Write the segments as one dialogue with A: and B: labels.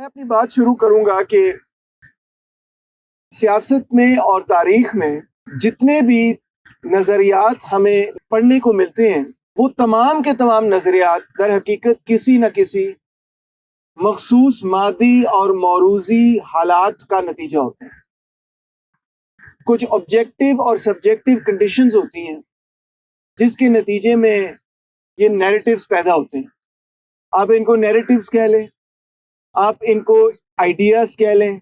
A: میں اپنی بات شروع کروں گا کہ سیاست میں اور تاریخ میں جتنے بھی نظریات ہمیں پڑھنے کو ملتے ہیں وہ تمام کے تمام نظریات در حقیقت کسی نہ کسی مخصوص مادی اور موروثی حالات کا نتیجہ ہوتے ہیں۔ کچھ آبجیکٹیو اور سبجیکٹیو کنڈیشنز ہوتی ہیں جس کے نتیجے میں یہ نیریٹیوز پیدا ہوتے ہیں۔ آپ ان کو نیریٹیوز کہہ لیں، آپ ان کو آئیڈیاز کہہ لیں،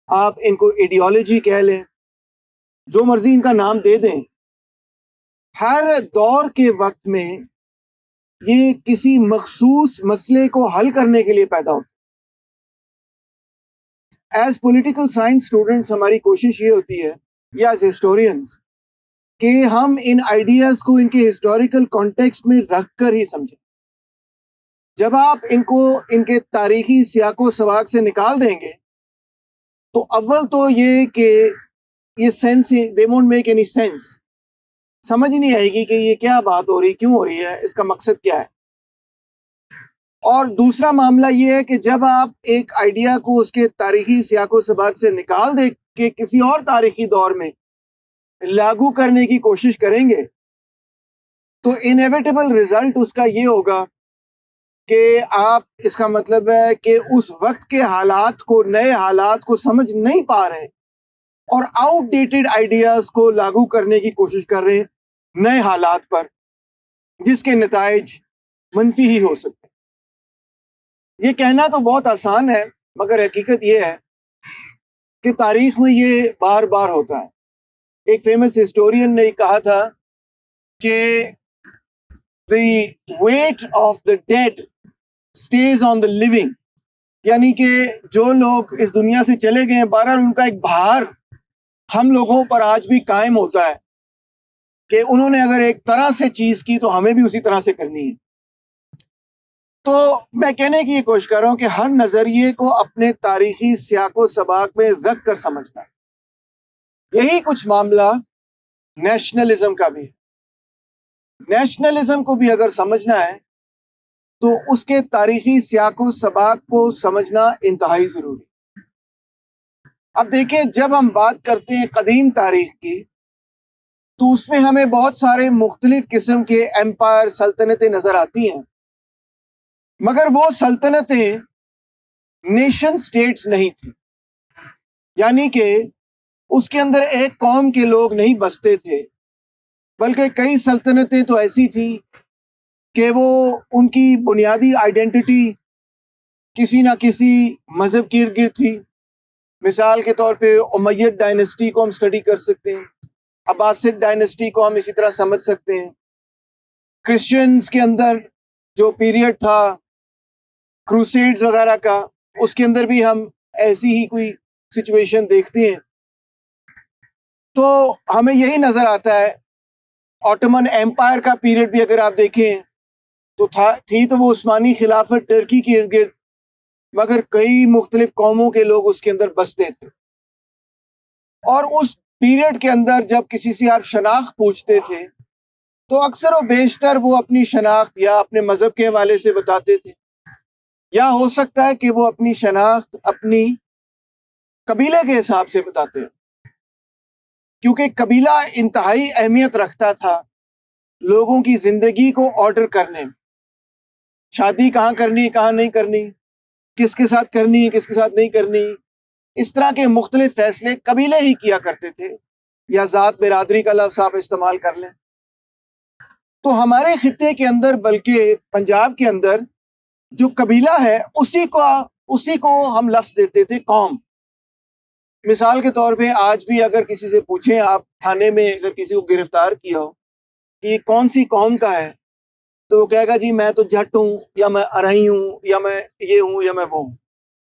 A: آپ ان کو ایڈیالوجی کہہ لیں، جو مرضی ان کا نام دے دیں، ہر دور کے وقت میں یہ کسی مخصوص مسئلے کو حل کرنے کے لیے پیدا ہوتا ہے۔ ایز پولیٹیکل سائنس اسٹوڈنٹس ہماری کوشش یہ ہوتی ہے، یا ایز ہسٹورینز، کہ ہم ان آئیڈیاز کو ان کے ہسٹوریکل کانٹیکسٹ میں رکھ کر ہی سمجھیں۔ جب آپ ان کو ان کے تاریخی سیاق و سباق سے نکال دیں گے تو اول تو یہ کہ یہ sense they won't make any sense, سمجھ نہیں آئے گی کہ یہ کیا بات ہو رہی، کیوں ہو رہی ہے، اس کا مقصد کیا ہے۔ اور دوسرا معاملہ یہ ہے کہ جب آپ ایک آئیڈیا کو اس کے تاریخی سیاق و سباق سے نکال دے کے کسی اور تاریخی دور میں لاگو کرنے کی کوشش کریں گے تو انیویٹیبل رزلٹ اس کا یہ ہوگا کہ آپ، اس کا مطلب ہے کہ اس وقت کے حالات کو، نئے حالات کو سمجھ نہیں پا رہے اور آؤٹ ڈیٹڈ آئیڈیاز کو لاگو کرنے کی کوشش کر رہے ہیں نئے حالات پر، جس کے نتائج منفی ہی ہو سکتے ہیں۔ یہ کہنا تو بہت آسان ہے، مگر حقیقت یہ ہے کہ تاریخ میں یہ بار بار ہوتا ہے۔ ایک فیمس ہسٹورین نے کہا تھا کہ the weight of the dead stays on the living، یعنی کہ جو لوگ اس دنیا سے چلے گئے ہیں بہرحال ان کا ایک بھار ہم لوگوں پر آج بھی قائم ہوتا ہے کہ انہوں نے اگر ایک طرح سے چیز کی تو ہمیں بھی اسی طرح سے کرنی ہے۔ تو میں کہنے کی یہ کوشش کر رہا ہوں کہ ہر نظریے کو اپنے تاریخی سیاق و سباق میں رکھ کر سمجھنا ہے۔ یہی کچھ معاملہ نیشنلزم کا بھی ہے۔ نیشنلزم کو بھی اگر سمجھنا ہے تو اس کے تاریخی سیاق و سباق کو سمجھنا انتہائی ضروری۔ اب دیکھیں، جب ہم بات کرتے ہیں قدیم تاریخ کی تو اس میں ہمیں بہت سارے مختلف قسم کے ایمپائر، سلطنتیں نظر آتی ہیں، مگر وہ سلطنتیں نیشن سٹیٹس نہیں تھیں، یعنی کہ اس کے اندر ایک قوم کے لوگ نہیں بستے تھے، بلکہ کئی سلطنتیں تو ایسی تھیں کہ وہ ان کی بنیادی آئیڈینٹی کسی نہ کسی مذہب کے ارد گرد تھی۔ مثال کے طور پہ امید ڈائنسٹی کو ہم سٹڈی کر سکتے ہیں، عباسد ڈائنسٹی کو ہم اسی طرح سمجھ سکتے ہیں۔ کرسچنز کے اندر جو پیریڈ تھا کروسیڈز وغیرہ کا، اس کے اندر بھی ہم ایسی ہی کوئی سچویشن دیکھتے ہیں۔ تو ہمیں یہی نظر آتا ہے۔ آٹومن ایمپائر کا پیریڈ بھی اگر آپ دیکھیں تو تھی تو وہ عثمانی خلافت ٹرکی کے ارد گرد، مگر کئی مختلف قوموں کے لوگ اس کے اندر بستے تھے۔ اور اس پیریڈ کے اندر جب کسی سے آپ شناخت پوچھتے تھے تو اکثر و بیشتر وہ اپنی شناخت یا اپنے مذہب کے حوالے سے بتاتے تھے، یا ہو سکتا ہے کہ وہ اپنی شناخت اپنی قبیلے کے حساب سے بتاتے ہیں، کیونکہ قبیلہ انتہائی اہمیت رکھتا تھا لوگوں کی زندگی کو آرڈر کرنے میں۔ شادی کہاں کرنی، کہاں نہیں کرنی، کس کے ساتھ کرنی، کس کے ساتھ نہیں کرنی، اس طرح کے مختلف فیصلے قبیلے ہی کیا کرتے تھے، یا ذات برادری کا لفظ آپ استعمال کر لیں۔ تو ہمارے خطے کے اندر، بلکہ پنجاب کے اندر جو قبیلہ ہے اسی کو ہم لفظ دیتے تھے قوم۔ مثال کے طور پہ آج بھی اگر کسی سے پوچھیں آپ تھانے میں، اگر کسی کو گرفتار کیا ہو کہ یہ کون سی قوم کا ہے، تو وہ کہے گا جی میں تو جٹ ہوں، یا میں ارئی ہوں، یا میں یہ ہوں، یا میں وہ ہوں۔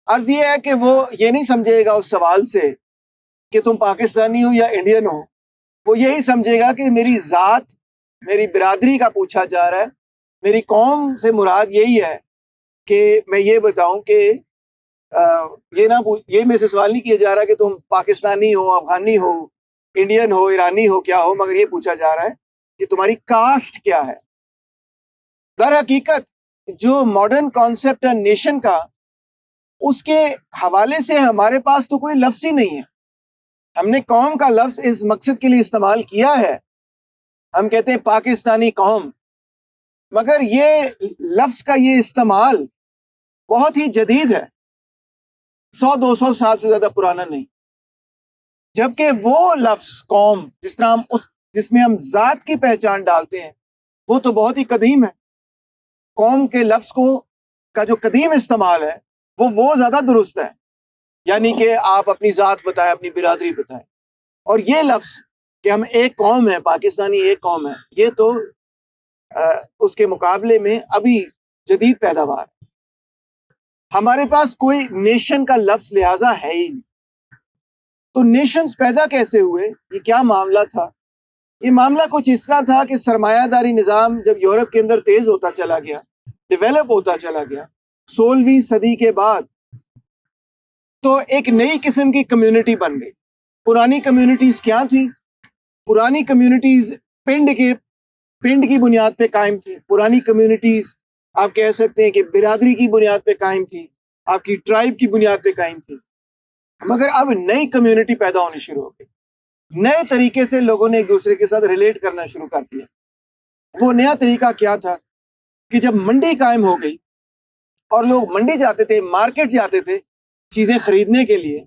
A: عرض یہ ہے کہ وہ یہ نہیں سمجھے گا اس سوال سے کہ تم پاکستانی ہو یا انڈین ہو، وہ یہی سمجھے گا کہ میری ذات، میری برادری کا پوچھا جا رہا ہے، میری قوم سے مراد یہی ہے کہ میں یہ بتاؤں کہ یہ میں سے سوال نہیں کیا جا رہا کہ تم پاکستانی ہو، افغانی ہو، انڈین ہو، ایرانی ہو، کیا ہو، مگر یہ پوچھا جا رہا ہے کہ تمہاری کاسٹ کیا ہے۔ در حقیقت جو ماڈرن کانسیپٹ ہے نیشن کا، اس کے حوالے سے ہمارے پاس تو کوئی لفظ ہی نہیں ہے. ہم نے قوم کا لفظ اس مقصد کے لیے استعمال کیا ہے، ہم کہتے ہیں پاکستانی قوم، مگر یہ لفظ کا یہ استعمال بہت ہی جدید ہے، 100-200 سال سے زیادہ پرانا نہیں. جبکہ وہ لفظ قوم جس میں ہم ذات کی پہچان ڈالتے ہیں وہ تو بہت ہی قدیم ہے. قوم کے لفظ کا جو قدیم استعمال ہے وہ زیادہ درست ہے، یعنی کہ آپ اپنی ذات بتائیں، اپنی برادری بتائیں. اور یہ لفظ کہ ہم ایک قوم ہے، پاکستانی ایک قوم ہے، یہ تو اس کے مقابلے میں ابھی جدید پیداوار ہے. ہمارے پاس کوئی نیشن کا لفظ لہٰذا ہے ہی نہیں. تو نیشنز پیدا کیسے ہوئے؟ یہ کیا معاملہ تھا؟ یہ معاملہ کچھ اس طرح تھا کہ سرمایہ داری نظام جب یورپ کے اندر تیز ہوتا چلا گیا، ڈیولپ ہوتا چلا گیا 16ویں صدی کے بعد، تو ایک نئی قسم کی کمیونٹی بن گئی. پرانی کمیونٹیز کیا تھیں؟ پرانی کمیونٹیز پنڈ کی بنیاد پہ قائم تھی. پرانی کمیونٹیز آپ کہہ سکتے ہیں کہ برادری کی بنیاد پہ قائم تھی، آپ کی ٹرائب کی بنیاد پہ قائم تھی. مگر اب نئی کمیونٹی پیدا ہونی شروع ہو گئی، نئے طریقے سے لوگوں نے ایک دوسرے کے ساتھ ریلیٹ کرنا شروع کر دیا. وہ نیا طریقہ کیا تھا کہ جب منڈی قائم ہو گئی اور لوگ منڈی جاتے تھے، مارکیٹ جاتے تھے چیزیں خریدنے کے لیے،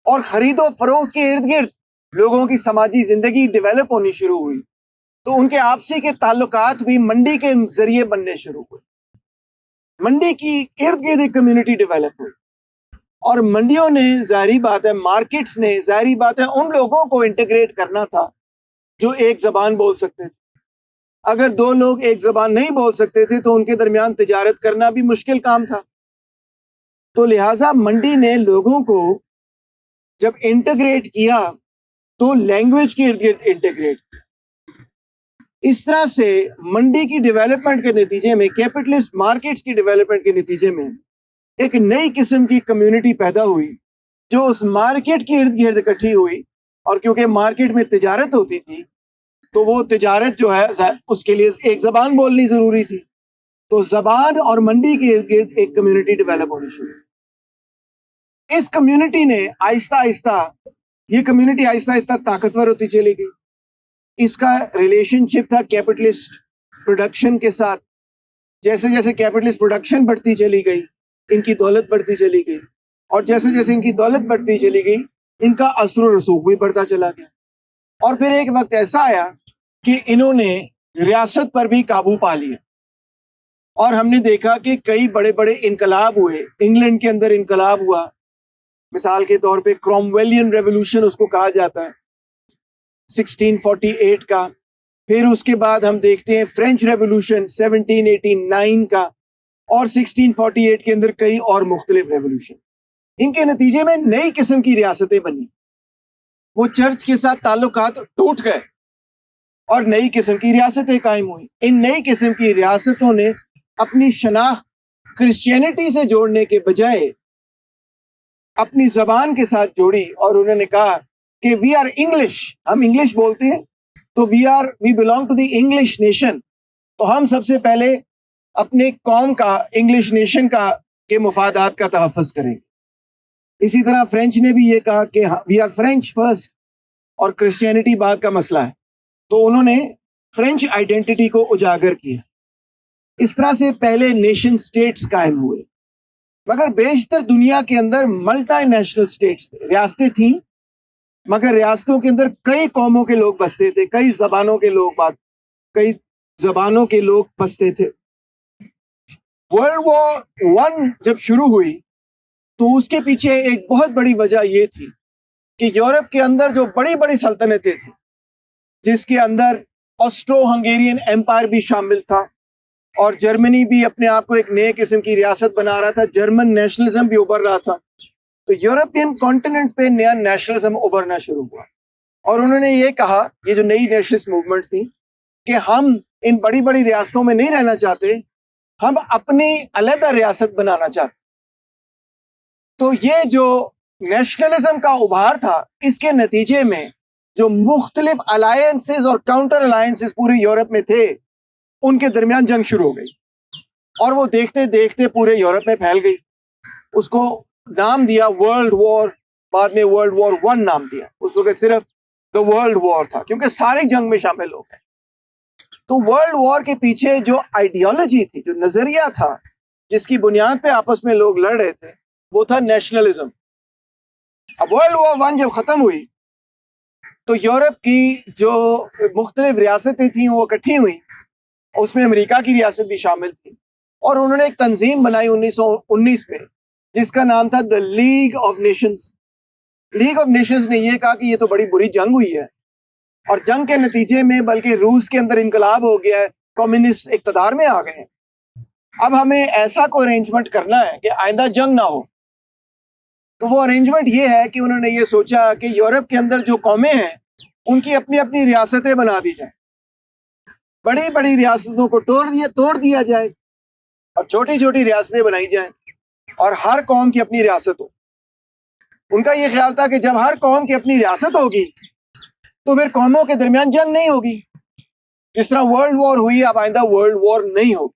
A: اور خرید و فروخت کے ارد گرد لوگوں کی سماجی زندگی ڈیولپ ہونی شروع ہوئی، تو ان کے آپسی کے تعلقات بھی منڈی کے ذریعے بننے شروع ہوئے. منڈی کی ارد گرد ایک کمیونٹی ڈیولپ ہوئی، اور منڈیوں نے ظاہری بات ہے، مارکیٹس نے ظاہری بات ہے ان لوگوں کو انٹیگریٹ کرنا تھا جو ایک زبان بول سکتے تھے. اگر دو لوگ ایک زبان نہیں بول سکتے تھے تو ان کے درمیان تجارت کرنا بھی مشکل کام تھا. تو لہٰذا منڈی نے لوگوں کو جب انٹیگریٹ کیا تو لینگویج کے ارد گرد انٹیگریٹ کیا. اس طرح سے منڈی کی ڈیولپمنٹ کے نتیجے میں، کیپٹلسٹ مارکیٹس کی ڈیولپمنٹ کے نتیجے میں ایک نئی قسم کی کمیونٹی پیدا ہوئی جو اس مارکیٹ کے ارد گرد اکٹھی ہوئی. اور کیونکہ مارکیٹ میں تجارت ہوتی تھی تو وہ تجارت جو ہے اس کے لیے ایک زبان بولنی ضروری تھی، تو زبان اور منڈی کے ارد گرد ایک کمیونٹی ڈیولپ ہونی شروع ہوئی. اس کمیونٹی نے یہ کمیونٹی آہستہ آہستہ طاقتور ہوتی چلی گئی. اس کا ریلیشن شپ تھا کیپٹلسٹ پروڈکشن کے ساتھ. جیسے جیسے کیپٹلسٹ پروڈکشن بڑھتی چلی گئی، ان کی دولت بڑھتی چلی گئی، اور جیسے جیسے ان کی دولت بڑھتی چلی گئی ان کا اثر و رسوخ بھی بڑھتا چلا گیا. اور پھر ایک وقت ایسا آیا کہ انہوں نے ریاست پر بھی قابو پا لیا، اور ہم نے دیکھا کہ کئی بڑے بڑے انقلاب ہوئے. انگلینڈ کے اندر انقلاب ہوا، مثال کے طور پہ کرومویلین ریولوشن اس کو کہا جاتا ہے، 1648 کا. پھر اس کے بعد ہم دیکھتے ہیں فرینچ ریولوشن 1789 کا، اور 1648 کے اندر کئی اور مختلف ریولوشن. ان کے نتیجے میں نئی قسم کی ریاستیں بنی، وہ چرچ کے ساتھ تعلقات ٹوٹ گئے اور نئی قسم کی ریاستیں قائم ہوئی. ان نئی قسم کی ریاستوں نے اپنی شناخت کرسچینٹی سے جوڑنے کے بجائے اپنی زبان کے ساتھ جوڑی، اور انہوں نے کہا کہ وی آر انگلش، ہم انگلش بولتے ہیں، تو we belong to the English nation. تو ہم سب سے پہلے اپنے قوم کا، انگلش نیشن کا کے مفادات کا تحفظ کریں گے. اسی طرح فرینچ نے بھی یہ کہا کہ وی آر فرینچ فرسٹ، اور کرسچینٹی بعد کا مسئلہ ہے، تو انہوں نے فرینچ آئیڈینٹی کو اجاگر کیا. اس طرح سے پہلے نیشن سٹیٹس قائم ہوئے. مگر بیشتر دنیا کے اندر ملٹی نیشنل سٹیٹس تھے، ریاستیں تھیں، مگر ریاستوں کے اندر کئی قوموں کے لوگ بستے تھے، کئی زبانوں کے لوگ بستے تھے. ورلڈ وار 1 جب شروع ہوئی تو اس کے پیچھے ایک بہت بڑی وجہ یہ تھی کہ یورپ کے اندر جو بڑی بڑی سلطنتیں تھیں، جس کے اندر آسٹرو ہنگیرین ایمپائر بھی شامل تھا، اور جرمنی بھی اپنے آپ کو ایک نئے قسم کی ریاست بنا رہا تھا، جرمن نیشنلزم بھی ابھر رہا تھا. تو یورپین کانٹیننٹ پہ نیا نیشنلزم ابھرنا شروع ہوا، اور انہوں نے یہ کہا، یہ جو نئی نیشنلسٹ موومنٹ تھی، کہ ہم ان بڑی بڑی ریاستوں میں نہیں رہنا چاہتے، ہم اپنی علیحدہ ریاست بنانا چاہتے. تو یہ جو نیشنلزم کا ابھار تھا، اس کے نتیجے میں جو مختلف الائنسز اور کاؤنٹر الائنسز پورے یورپ میں تھے، ان کے درمیان جنگ شروع ہو گئی، اور وہ دیکھتے دیکھتے پورے یورپ میں پھیل گئی. اس کو نام دیا ورلڈ وار، بعد میں ورلڈ وار 1 نام دیا، اس وقت صرف دا ورلڈ وار تھا کیونکہ سارے جنگ میں شامل ہو گئے۔ تو ورلڈ وار کے پیچھے جو آئیڈیالوجی تھی، جو نظریہ تھا جس کی بنیاد پہ آپس میں لوگ لڑ رہے تھے، وہ تھا نیشنلزم۔ اب ورلڈ وار 1 جب ختم ہوئی تو یورپ کی جو مختلف ریاستیں تھیں وہ اکٹھی ہوئیں، اس میں امریکہ کی ریاست بھی شامل تھی، اور انہوں نے ایک تنظیم بنائی 1919 میں جس کا نام تھا the league of nations. League of nations نے یہ کہا کہ یہ تو بڑی بری جنگ ہوئی ہے، اور جنگ کے نتیجے میں بلکہ روس کے اندر انقلاب ہو گیا ہے، کمیونسٹ اقتدار میں آ گئے ہیں، اب ہمیں ایسا کوئی ارینجمنٹ کرنا ہے کہ آئندہ جنگ نہ ہو۔ تو وہ ارینجمنٹ یہ ہے کہ انہوں نے یہ سوچا کہ یورپ کے اندر جو قومیں ہیں ان کی اپنی اپنی ریاستیں بنا دی جائیں، بڑی بڑی ریاستوں کو توڑ دیا جائے اور چھوٹی چھوٹی ریاستیں بنائی جائیں، اور ہر قوم کی اپنی ریاست ہو۔ ان کا یہ خیال تھا کہ جب ہر قوم کی اپنی ریاست ہوگی تو پھر قوموں کے درمیان جنگ نہیں ہوگی، جس طرح ورلڈ وار ہوئی اب آئندہ ورلڈ وار نہیں ہوگی۔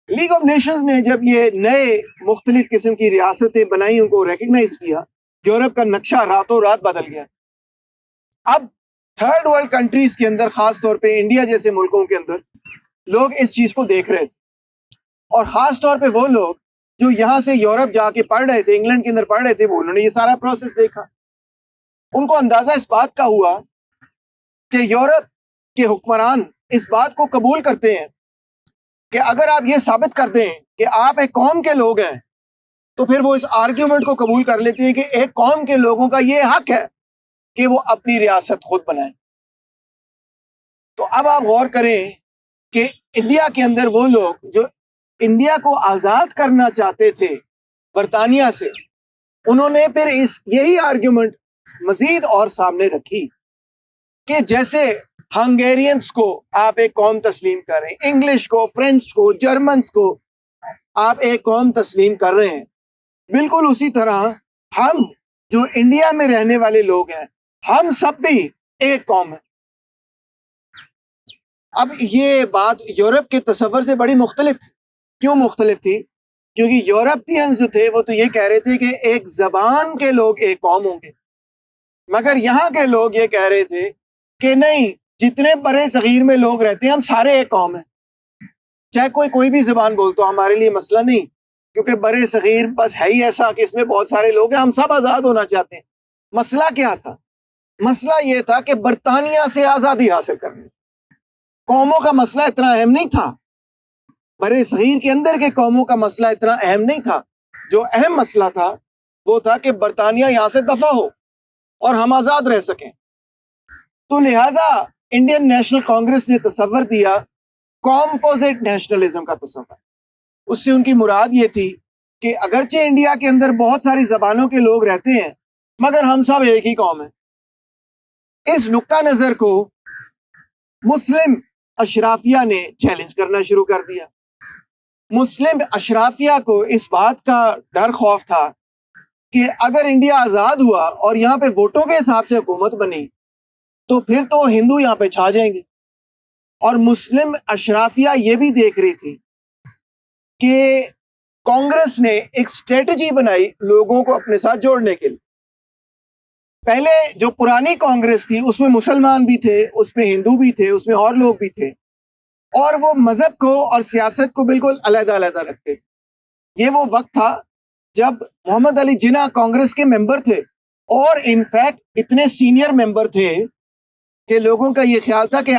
A: لیگ آف نیشنز نے جب یہ نئے مختلف قسم کی ریاستیں بنائی، ان کو ریکگنائز کیا، یورپ کا نقشہ راتوں رات بدل گیا۔ اب تھرڈ ورلڈ کنٹریز کے اندر، خاص طور پہ انڈیا جیسے ملکوں کے اندر، لوگ اس چیز کو دیکھ رہے تھے، اور خاص طور پہ وہ لوگ جو یہاں سے یورپ جا کے پڑھ رہے تھے، انگلینڈ کے اندر پڑھ رہے تھے، وہ انہوں نے یہ سارا پروسیس دیکھا۔ ان کو اندازہ اس بات کا ہوا کہ یورپ کے حکمران اس بات کو قبول کرتے ہیں کہ اگر آپ یہ ثابت کر دیں کہ آپ ایک قوم کے لوگ ہیں تو پھر وہ اس آرگیومنٹ کو قبول کر لیتے ہیں کہ ایک قوم کے لوگوں کا یہ حق ہے کہ وہ اپنی ریاست خود بنائیں۔ تو اب آپ غور کریں کہ انڈیا کے اندر وہ لوگ جو انڈیا کو آزاد کرنا چاہتے تھے برطانیہ سے، انہوں نے پھر یہی آرگیومنٹ مزید اور سامنے رکھی کہ جیسے ہنگیرینز کو آپ ایک قوم تسلیم کر رہے ہیں، انگلش کو، فرینچ کو، جرمنس کو آپ ایک قوم تسلیم کر رہے ہیں، بالکل اسی طرح ہم جو انڈیا میں رہنے والے لوگ ہیں، ہم سب بھی ایک قوم ہیں۔ اب یہ بات یورپ کے تصور سے بڑی مختلف تھی۔ کیوں مختلف تھی؟ کیونکہ یورپینز جو تھے وہ تو یہ کہہ رہے تھے کہ ایک زبان کے لوگ ایک قوم ہوں گے، مگر یہاں کے لوگ یہ کہہ رہے تھے کہ نہیں، جتنے برے صغیر میں لوگ رہتے ہیں ہم سارے ایک قوم ہیں، چاہے کوئی بھی زبان بولتا ہو، ہمارے لیے مسئلہ نہیں، کیونکہ برے صغیر بس ہے ہی ایسا کہ اس میں بہت سارے لوگ ہیں، ہم سب آزاد ہونا چاہتے ہیں۔ مسئلہ کیا تھا؟ مسئلہ یہ تھا کہ برطانیہ سے آزادی حاصل کرنی۔ قوموں کا مسئلہ اتنا اہم نہیں تھا، برے صغیر کے اندر کے قوموں کا مسئلہ اتنا اہم نہیں تھا، جو اہم مسئلہ تھا وہ تھا کہ برطانیہ یہاں سے دفع ہو اور ہم آزاد رہ سکیں۔ تو لہٰذا انڈین نیشنل کانگریس نے تصور دیا کمپوزٹ نیشنلزم کا تصور۔ اس سے ان کی مراد یہ تھی کہ اگرچہ انڈیا کے اندر بہت ساری زبانوں کے لوگ رہتے ہیں مگر ہم سب ایک ہی قوم ہیں۔ اس نقطہ نظر کو مسلم اشرافیہ نے چیلنج کرنا شروع کر دیا۔ مسلم اشرافیہ کو اس بات کا ڈر خوف تھا کہ اگر انڈیا آزاد ہوا اور یہاں پہ ووٹوں کے حساب سے حکومت بنی تو پھر تو ہندو یہاں پہ چھا جائیں گے، اور مسلم اشرافیہ یہ بھی دیکھ رہی تھی کہ کانگریس نے ایک اسٹریٹجی بنائی لوگوں کو اپنے ساتھ جوڑنے کے لیے۔ پہلے جو پرانی کانگریس تھی اس میں مسلمان بھی تھے، اس میں ہندو بھی تھے، اس میں اور لوگ بھی تھے، اور وہ مذہب کو اور سیاست کو بالکل علیحدہ علیحدہ رکھتے تھے۔ یہ وہ وقت تھا جب محمد علی جناح کانگریس کے ممبر تھے، اور انفیکٹ اتنے سینئر ممبر تھے کہ لوگوں کا یہ خیال تھا کہ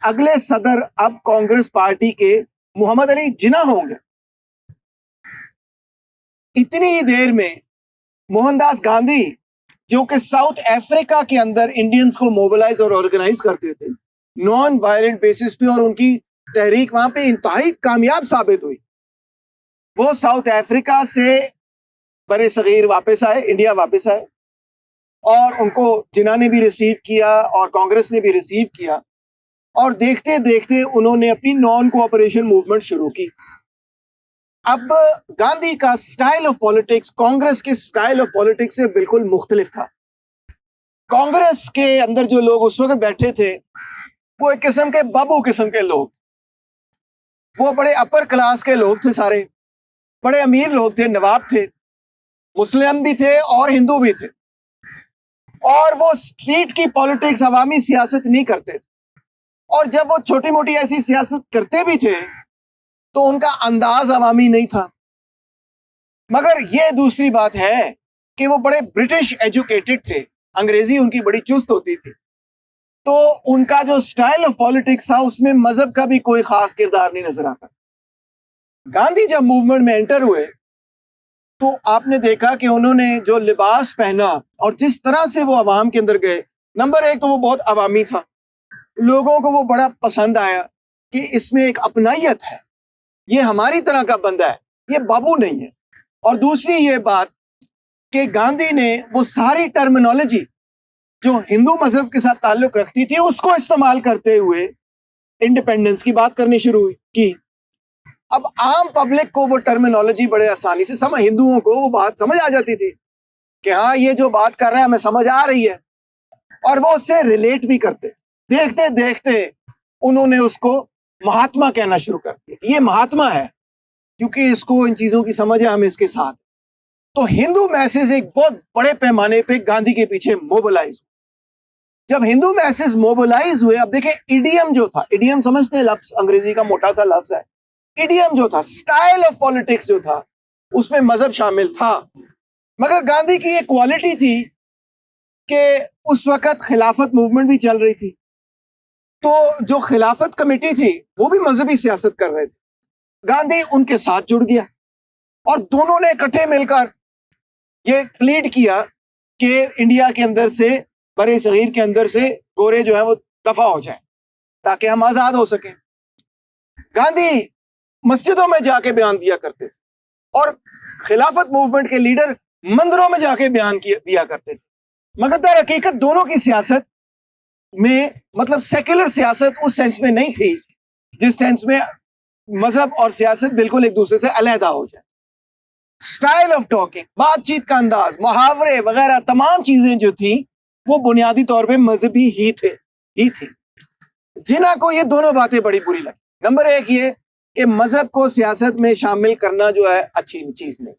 A: اگلے صدر اب کانگریس پارٹی کے محمد علی جناح ہوں گے۔ اتنی ہی دیر میں موہن داس گاندھی، جو کہ ساؤتھ افریقہ کے اندر انڈینز کو موبلائز اور آرگنائز کرتے تھے نان وائلنٹ بیسس پہ، اور ان کی تحریک وہاں پہ انتہائی کامیاب ثابت ہوئی، وہ ساؤتھ افریقہ سے برے صغیر واپس آئے، انڈیا واپس آئے، اور ان کو جناح نے بھی ریسیو کیا اور کانگریس نے بھی ریسیو کیا، اور دیکھتے دیکھتے انہوں نے اپنی نان کوآپریشن موومنٹ شروع کی۔ اب گاندھی کا سٹائل آف پالیٹکس کانگریس کے سٹائل آف پالیٹکس سے بالکل مختلف تھا۔ کانگریس کے اندر جو لوگ اس وقت بیٹھے تھے وہ ایک قسم کے بابو قسم کے لوگ، وہ بڑے اپر کلاس کے لوگ تھے، سارے بڑے امیر لوگ تھے، نواب تھے، مسلم بھی تھے اور ہندو بھی تھے، اور وہ اسٹریٹ کی پالیٹکس، عوامی سیاست نہیں کرتے تھے، اور جب وہ چھوٹی موٹی ایسی سیاست کرتے بھی تھے تو ان کا انداز عوامی نہیں تھا۔ مگر یہ دوسری بات ہے کہ وہ بڑے برٹش ایجوکیٹڈ تھے، انگریزی ان کی بڑی چست ہوتی تھی، تو ان کا جو سٹائل آف پالیٹکس تھا اس میں مذہب کا بھی کوئی خاص کردار نہیں نظر آتا۔ گاندھی جب موومنٹ میں انٹر ہوئے تو آپ نے دیکھا کہ انہوں نے جو لباس پہنا اور جس طرح سے وہ عوام کے اندر گئے، نمبر ایک تو وہ بہت عوامی تھا، لوگوں کو وہ بڑا پسند آیا کہ اس میں ایک اپنائیت ہے، یہ ہماری طرح کا بندہ ہے، یہ بابو نہیں ہے۔ اور دوسری یہ بات کہ گاندھی نے وہ ساری ٹرمینالوجی جو ہندو مذہب کے ساتھ تعلق رکھتی تھی اس کو استعمال کرتے ہوئے انڈیپینڈنس کی بات کرنی شروع کی۔ اب عام پبلک کو وہ ٹرمینالوجی بڑے آسانی سے ہندوؤں کو وہ بات سمجھ آ جاتی تھی کہ ہاں یہ جو بات کر رہا ہے ہمیں سمجھ آ رہی ہے، اور وہ اس سے ریلیٹ بھی کرتے۔ دیکھتے دیکھتے انہوں نے اس کو مہاتما کہنا شروع کر دیا، یہ مہاتما ہے کیونکہ اس کو ان چیزوں کی سمجھ ہے، ہم اس کے ساتھ۔ تو ہندو میسز ایک بہت بڑے پیمانے پہ گاندھی کے پیچھے موبلائز ہوئے۔ جب ہندو میسز موبلائز ہوئے، اب دیکھیں ایڈیم جو تھا، ایڈیم سمجھتے ہیں لفظ، انگریزی کا موٹا سا لفظ ہے، ایڈیم جو تھا، سٹائل آف پالیٹکس جو تھا، اس میں مذہب شامل تھا۔ مگر گاندھی کی ایک کوالٹی تھی کہ اس وقت خلافت موومنٹ بھی چل رہی تھی، تو جو خلافت کمیٹی تھی وہ بھی مذہبی سیاست کر رہے تھے، گاندھی ان کے ساتھ جڑ گیا، اور دونوں نے اکٹھے مل کر یہ پلیڈ کیا کہ انڈیا کے اندر سے، برے صغیر کے اندر سے گورے جو ہیں وہ دفع ہو جائیں تاکہ ہم آزاد ہو سکیں۔ گاندھی مسجدوں میں جا کے بیان دیا کرتے تھے، اور خلافت موومنٹ کے لیڈر مندروں میں جا کے بیان دیا کرتے تھے، مگر در حقیقت دونوں کی سیاست میں مطلب سیکولر سیاست اس سینس میں نہیں تھی جس سینس میں مذہب اور سیاست بالکل ایک دوسرے سے علیحدہ ہو جائے۔ سٹائل آف ٹاکنگ، بات چیت کا انداز، محاورے وغیرہ تمام چیزیں جو تھیں وہ بنیادی طور پہ مذہبی ہی تھی۔ جنہاں کو یہ دونوں باتیں بڑی بری لگی، نمبر ایک یہ کہ مذہب کو سیاست میں شامل کرنا جو ہے اچھی چیز نہیں،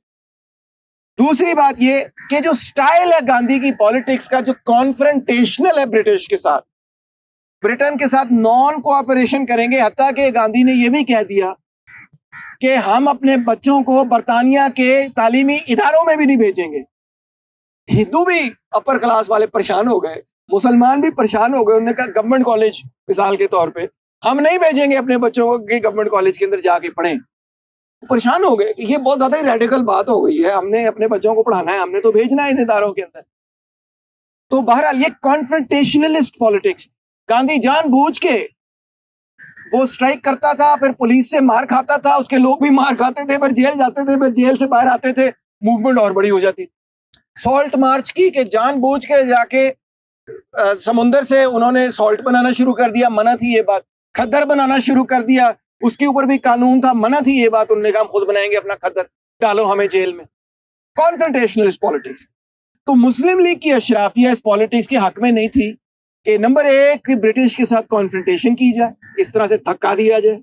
A: دوسری بات یہ کہ جو سٹائل ہے گاندھی کی پالیٹکس کا، جو کانفرنٹیشنل ہے برٹش کے ساتھ، برٹن کے ساتھ نان کوآپریشن کریں گے، حتیٰ کہ گاندھی نے یہ بھی کہہ دیا کہ ہم اپنے بچوں کو برطانیہ کے تعلیمی اداروں میں بھی نہیں بھیجیں گے۔ ہندو بھی اپر کلاس والے پریشان ہو گئے، مسلمان بھی پریشان ہو گئے، انہوں نے کہا گورنمنٹ کالج مثال کے طور پہ ہم نہیں بھیجیں گے اپنے بچوں کو کہ گورنمنٹ کالج کے اندر جا کے پڑھیں۔ پریشان ہو گئے کہ یہ بہت زیادہ ہی ریڈیکل بات ہو گئی ہے، ہم نے اپنے بچوں کو پڑھانا ہے، ہم نے تو بھیجنا ہے ان اداروں کے اندر۔ تو بہرحال یہ کانفرنٹیشنلسٹ پالیٹکس، گاندھی جان بوجھ کے وہ سٹرائک کرتا تھا، پھر پولیس سے مار کھاتا تھا، اس کے لوگ بھی مار کھاتے تھے، پھر جیل جاتے تھے، پھر جیل سے باہر آتے تھے، موومنٹ اور بڑی ہو جاتی۔ سالٹ مارچ کی کہ جان بوجھ کے جا کے سمندر سے انہوں نے سالٹ بنانا شروع کر دیا، منع تھی یہ بات، کھدر بنانا شروع کر دیا، اس کے اوپر بھی قانون تھا، منع تھی یہ بات، انہوں نے کہا ہم خود بنائیں گے اپنا کھدر، ڈالو ہمیں جیل میں۔ کانفرنٹیشنلسٹ پالیٹکس۔ تو مسلم لیگ کی اشرافیہ اس پالیٹکس کے حق میں نہیں تھی کہ نمبر ایک برٹش کے ساتھ کانفرنٹیشن کی جائے، اس طرح سے دھکا دیا جائے،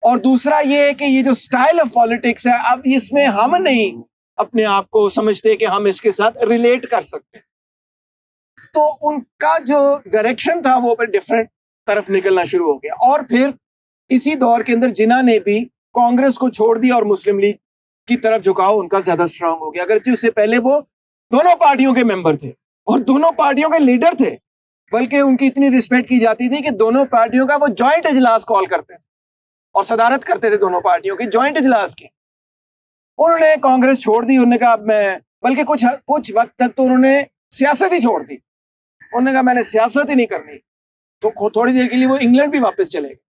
A: اور دوسرا یہ کہ یہ جو سٹائل آف پالیٹکس ہے، اب اس میں ہم نہیں اپنے آپ کو سمجھتے کہ ہم اس کے ساتھ ریلیٹ کر سکتے، تو ان کا جو ڈائریکشن تھا وہ پھر ڈیفرنٹ طرف نکلنا شروع ہو گیا۔ اور پھر اسی دور کے اندر جنہوں نے بھی کانگریس کو چھوڑ دیا اور مسلم لیگ کی طرف جھکاؤ ان کا زیادہ اسٹرانگ ہو گیا، اگرچہ اس سے پہلے وہ دونوں پارٹیوں کے ممبر تھے اور دونوں پارٹیوں کے لیڈر تھے، بلکہ ان کی اتنی رسپیکٹ کی جاتی تھی کہ دونوں پارٹیوں کا وہ جوائنٹ اجلاس کال کرتے تھے اور صدارت کرتے تھے دونوں پارٹیوں کے جوائنٹ اجلاس کی۔ انہوں نے کانگریس چھوڑ دی، انہوں نے کہا اب میں، بلکہ کچھ وقت تک تو انہوں نے سیاست ہی چھوڑ دی، انہوں نے کہا میں نے سیاست ہی نہیں کرنی، تو تھوڑی دیر کے لیے وہ انگلینڈ بھی واپس چلے گئے۔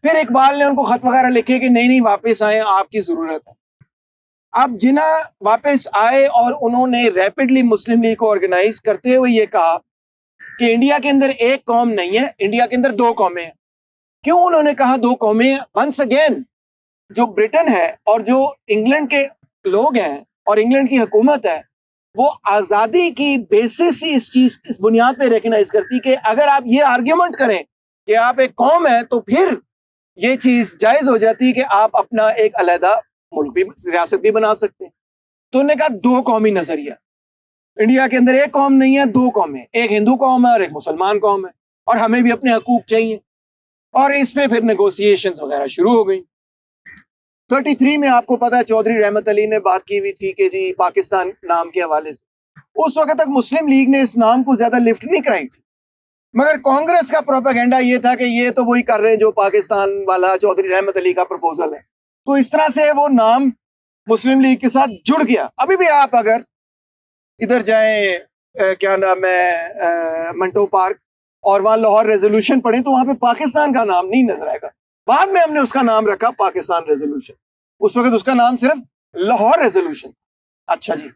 A: پھر اقبال نے ان کو خط وغیرہ لکھے کہ نہیں واپس آئیں، آپ کی ضرورت ہے۔ اب جناح واپس آئے اور انہوں نے ریپڈلی مسلم لیگ کو آرگنائز کرتے ہوئے یہ کہا کہ انڈیا کے اندر ایک قوم نہیں ہے، انڈیا کے اندر دو قومیں ہیں۔ کیوں انہوں نے کہا دو قومیں ہیں؟ ونس اگین جو برٹن ہے اور جو انگلینڈ کے لوگ ہیں اور انگلینڈ کی حکومت ہے، وہ آزادی کی بیسس ہی اس بنیاد پہ ریکگنائز کرتی کہ اگر آپ یہ آرگیومنٹ کریں کہ آپ ایک قوم ہے تو پھر یہ چیز جائز ہو جاتی کہ آپ اپنا ایک علیحدہ ملک بھی، ریاست بھی بنا سکتے ہیں۔ تو انہوں نے کہا دو قومی نظریہ، انڈیا کے اندر ایک قوم نہیں ہے، دو قومیں، ایک ہندو قوم ہے اور ایک مسلمان قوم ہے، اور ہمیں بھی اپنے حقوق چاہیے، اور اس پہ پھر نیگوسیشنز وغیرہ شروع ہو گئی۔ 33 میں آپ کو پتا ہے چودھری رحمت علی نے بات کی ہوئی تھی کہ جی پاکستان نام کے حوالے سے، اس وقت تک مسلم لیگ نے اس نام کو زیادہ لفٹ نہیں کرائی تھی، مگر کانگریس کا پروپیگنڈا یہ تھا کہ یہ تو وہی کر رہے ہیں جو پاکستان والا چودھری رحمت علی کا پرپوزل ہے، تو اس طرح سے وہ نام مسلم لیگ کے ساتھ جڑ گیا۔ ابھی بھی آپ اگر ادھر جائیں کیا نام ہے منٹو پارک، اور وہاں لاہور ریزولوشن پڑھیں تو وہاں پہ پاکستان کا نام نہیں نظر آئے گا، بعد میں ہم نے اس کا نام رکھا پاکستان ریزولوشن، اس وقت اس کا نام صرف لاہور ریزولوشن۔ اچھا جی،